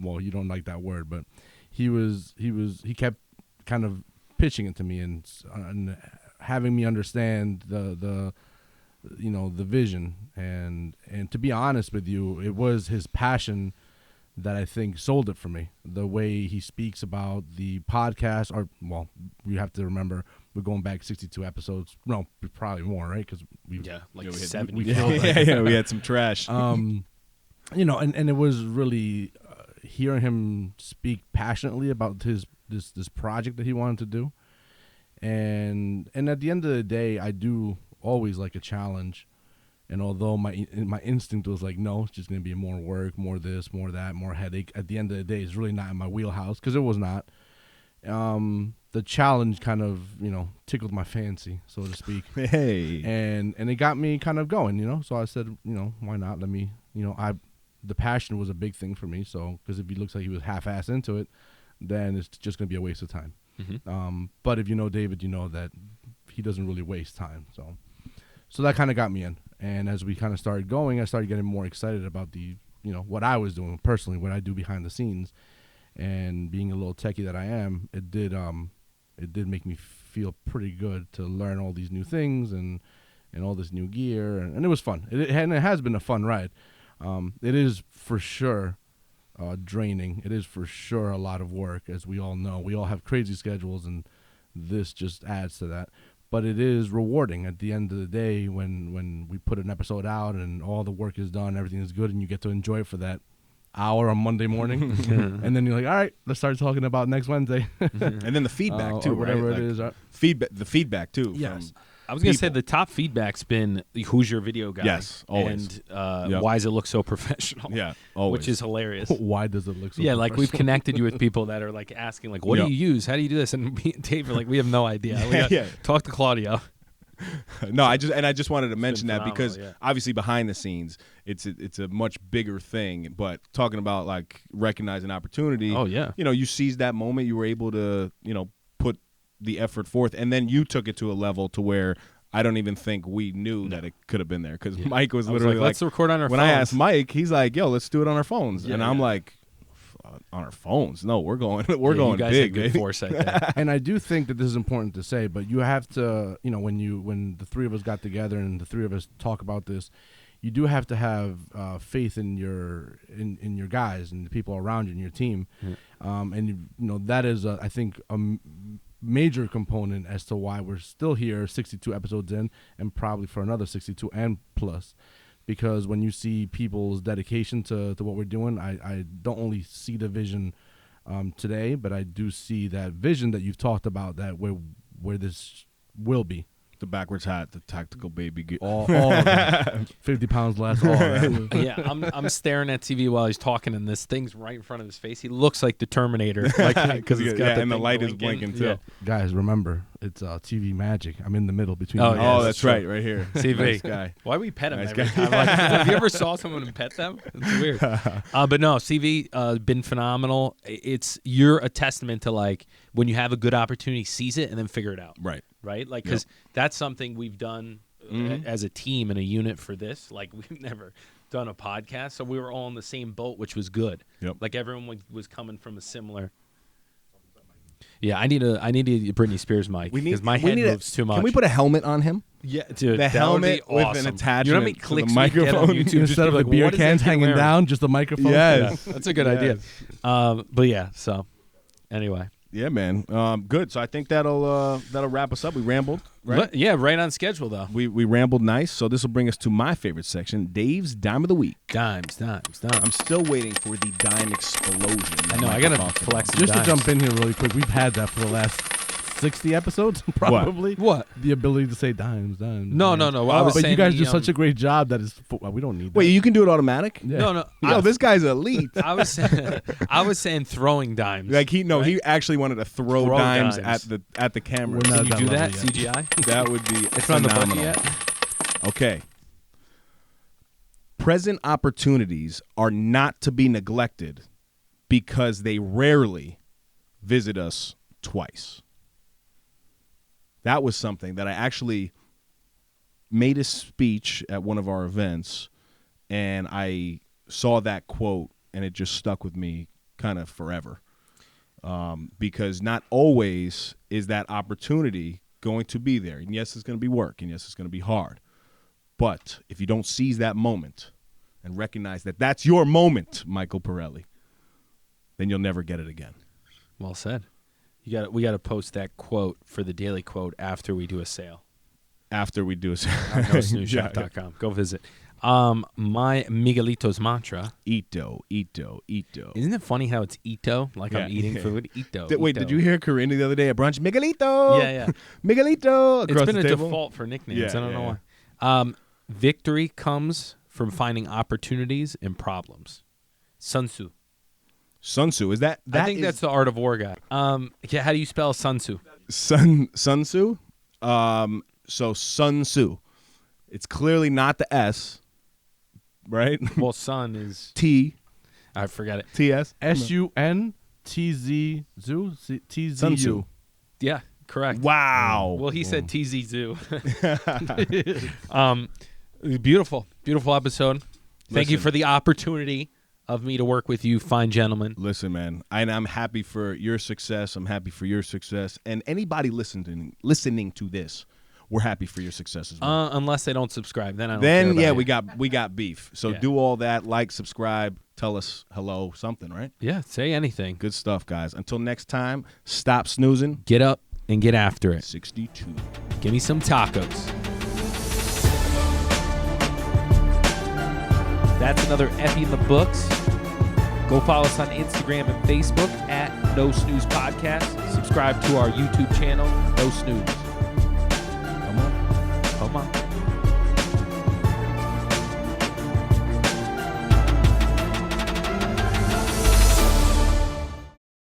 Speaker 4: well, you don't like that word, but he kept kind of pitching it to me and having me understand the vision, and to be honest with you, it was his passion that I think sold it for me. The way he speaks about the podcast, you have to remember we're going back 62 episodes. No, probably more, right? Because we
Speaker 2: 70.
Speaker 3: We had some trash.
Speaker 4: and it was really hearing him speak passionately about this project that he wanted to do, and at the end of the day, I do always like a challenge. And although my instinct was like, no, it's just going to be more work, more this, more that, more headache, at the end of the day, it's really not in my wheelhouse, because it was not. The challenge kind of, tickled my fancy, so to speak.
Speaker 3: Hey.
Speaker 4: And it got me kind of going, So I said, why not? Let me, the passion was a big thing for me. So, because if he looks like he was half-assed into it, then it's just going to be a waste of time.
Speaker 2: Mm-hmm.
Speaker 4: But if you know David, you know that he doesn't really waste time. So that kind of got me in. And as we kind of started going, I started getting more excited about what I was doing personally, what I do behind the scenes. And being a little techie that I am, it did make me feel pretty good to learn all these new things and all this new gear. And it was fun. It has been a fun ride. It is for sure draining. It is for sure a lot of work, as we all know. We all have crazy schedules, and this just adds to that. But it is rewarding at the end of the day when we put an episode out and all the work is done, everything is good, and you get to enjoy it for that hour on Monday morning. And then you're like, all right, let's start talking about next Wednesday.
Speaker 3: And then the feedback, too,
Speaker 4: or whatever
Speaker 3: right?
Speaker 4: it is.
Speaker 3: The feedback, too.
Speaker 4: Yes.
Speaker 2: I was going to say the top feedback's been, who's your video guy?
Speaker 3: Yes, always.
Speaker 2: And why does it look so professional?
Speaker 3: Yeah, always.
Speaker 2: Which is hilarious.
Speaker 4: Why does it look so
Speaker 2: Yeah, like we've
Speaker 4: professional?
Speaker 2: connected you with people that are like asking, like, what do you use? How do you do this? And me and Dave are like, we have no idea. Talk to Claudio.
Speaker 3: No, I just wanted to mention that
Speaker 2: phenomenal,
Speaker 3: because
Speaker 2: yeah.
Speaker 3: obviously behind the scenes, it's a much bigger thing. But talking about like recognizing opportunity,
Speaker 2: Oh, yeah.
Speaker 3: you seized that moment. You were able to put the effort forth, and then you took it to a level to where I don't even think we knew that it could have been there because Mike was
Speaker 2: I was
Speaker 3: literally
Speaker 2: like, let's record on our
Speaker 3: when
Speaker 2: phones.
Speaker 3: I asked Mike, he's like, "Yo, let's do it on our phones,"
Speaker 2: Yeah,
Speaker 3: and I'm
Speaker 2: yeah.
Speaker 3: like, "On our phones? No, we're going
Speaker 2: Yeah,
Speaker 3: going
Speaker 2: you guys
Speaker 3: big,
Speaker 2: had good
Speaker 3: baby."
Speaker 2: foresight there.
Speaker 4: And I do think that this is important to say, but you have to, when the three of us got together and the three of us talk about this, you do have to have faith in your guys and the people around you and your team, and that is I think major component as to why we're still here 62 episodes in and probably for another 62 and plus, because when you see people's dedication to what we're doing, I don't only see the vision today, but I do see that vision that you've talked about, that where this will be.
Speaker 3: The backwards hat, the tactical baby.
Speaker 4: All of that. 50 pounds less, all of that.
Speaker 2: Yeah, I'm staring at TV while he's talking, and this thing's right in front of his face. He looks like the Terminator, like because he's got
Speaker 3: and the
Speaker 2: thing
Speaker 3: light is
Speaker 2: blinking.
Speaker 3: blinking too.
Speaker 2: Yeah.
Speaker 4: Guys, remember, it's TV magic. I'm in the middle between
Speaker 2: Oh,
Speaker 4: you.
Speaker 2: yeah.
Speaker 3: Oh,
Speaker 2: that's
Speaker 3: that's right, right here.
Speaker 2: CV.
Speaker 3: Nice guy.
Speaker 2: Why we pet him
Speaker 3: Nice
Speaker 2: every
Speaker 3: guy.
Speaker 2: time? Like, have you ever saw someone pet them? It's weird. But no, CV been phenomenal. You're a testament to like when you have a good opportunity, seize it and then figure it out. Right? Like, because that's something we've done as a team and a unit for this. Like, we've never done a podcast, so we were all in the same boat, which was good.
Speaker 3: Yep.
Speaker 2: Like, everyone was coming from a similar. Yeah, I need a Britney Spears mic because my head moves too much.
Speaker 3: Can we put a helmet on him?
Speaker 2: Yeah, dude,
Speaker 3: The
Speaker 2: that
Speaker 3: helmet
Speaker 2: would be
Speaker 3: with
Speaker 2: awesome.
Speaker 3: an attachment
Speaker 2: You know how many
Speaker 3: to the
Speaker 2: clicks we get on
Speaker 3: microphone?
Speaker 2: YouTube? Just
Speaker 4: Instead of
Speaker 2: be
Speaker 4: the
Speaker 2: like,
Speaker 4: beer
Speaker 2: what is that
Speaker 4: cans
Speaker 2: kid
Speaker 4: hanging
Speaker 2: wearing?
Speaker 4: down, just the microphone.
Speaker 3: Yes.
Speaker 2: Yeah, that's a good idea. But yeah, so anyway.
Speaker 3: Yeah, man. Good. So I think that'll wrap us up. We rambled, right?
Speaker 2: Yeah, right on schedule though.
Speaker 3: We rambled nice. So this will bring us to my favorite section, Dave's Dime of the Week.
Speaker 2: Dimes.
Speaker 3: I'm still waiting for the dime explosion.
Speaker 2: I know. I gotta collect some
Speaker 4: Just
Speaker 2: dimes.
Speaker 4: to jump in here really quick, we've had that for the last 60 episodes, probably.
Speaker 2: What?
Speaker 4: The ability to say dimes.
Speaker 2: No.
Speaker 4: dimes.
Speaker 2: I was
Speaker 4: but
Speaker 2: saying
Speaker 4: you guys
Speaker 2: the,
Speaker 4: do such a great job that we don't need that.
Speaker 3: Wait, you can do it automatic?
Speaker 4: Yeah.
Speaker 2: No.
Speaker 3: Yo, this guy's elite.
Speaker 2: I was saying throwing dimes.
Speaker 3: Like he actually wanted to throw
Speaker 2: Throw
Speaker 3: dimes
Speaker 2: dimes.
Speaker 3: at the camera.
Speaker 4: We're not
Speaker 2: Can you
Speaker 4: at
Speaker 2: do
Speaker 4: that
Speaker 2: that?
Speaker 4: level yet.
Speaker 2: CGI?
Speaker 3: That would be
Speaker 2: It's not on the budget
Speaker 3: phenomenal.
Speaker 2: yet.
Speaker 3: Okay. Present opportunities are not to be neglected because they rarely visit us twice. That was something that I actually made a speech at one of our events, and I saw that quote, and it just stuck with me kind of forever. Because not always is that opportunity going to be there. And yes, it's going to be work, and yes, it's going to be hard. But if you don't seize that moment and recognize that that's your moment, Michael Pirelli, then you'll never get it again.
Speaker 2: Well said. We got to post that quote for the daily quote after we do a sale.
Speaker 3: After we do it.
Speaker 2: On NoSnoozeShop.com. Go visit. My Miguelito's mantra.
Speaker 3: Ito.
Speaker 2: Isn't it funny how it's Ito? Like I'm eating food. Ito.
Speaker 3: Wait,
Speaker 2: Ito.
Speaker 3: did you hear Corinne the other day at brunch? Miguelito.
Speaker 2: Yeah.
Speaker 3: Miguelito.
Speaker 2: It's
Speaker 3: Across
Speaker 2: been
Speaker 3: the
Speaker 2: a
Speaker 3: table.
Speaker 2: default for nicknames.
Speaker 3: Yeah,
Speaker 2: I don't know
Speaker 3: yeah.
Speaker 2: why. Victory comes from finding opportunities in problems. Sun Tzu.
Speaker 3: Sun Tzu. Is that
Speaker 2: I think that's the art of war guy. Yeah, how do you spell Sun Tzu?
Speaker 3: Sun Tzu? So Sun Tzu. It's clearly not the S, right?
Speaker 2: Well, sun is
Speaker 3: T.
Speaker 2: I forget it.
Speaker 3: T-S.
Speaker 4: SUNTZ
Speaker 3: Sun Tzu.
Speaker 4: TZU.
Speaker 2: Yeah, correct.
Speaker 3: Wow.
Speaker 2: Well, he said TZ Zoo. Beautiful episode. Thank you
Speaker 3: Listen.
Speaker 2: for the opportunity of me to work with you, fine gentlemen.
Speaker 3: Listen, man, I'm happy for your success. I'm happy for your success. And anybody listening to this, we're happy for your success as well.
Speaker 2: Unless they don't subscribe, then I don't care
Speaker 3: Then,
Speaker 2: about
Speaker 3: we got beef. So
Speaker 2: Yeah.
Speaker 3: do all that. Like, subscribe, tell us hello, something, right?
Speaker 2: Yeah, say anything.
Speaker 3: Good stuff, guys. Until next time, stop snoozing.
Speaker 2: Get up and get after it.
Speaker 3: 62.
Speaker 2: Give me some tacos. That's another Effie in the books. Go follow us on Instagram and Facebook at No Snooze Podcast. Subscribe to our YouTube channel, No Snooze.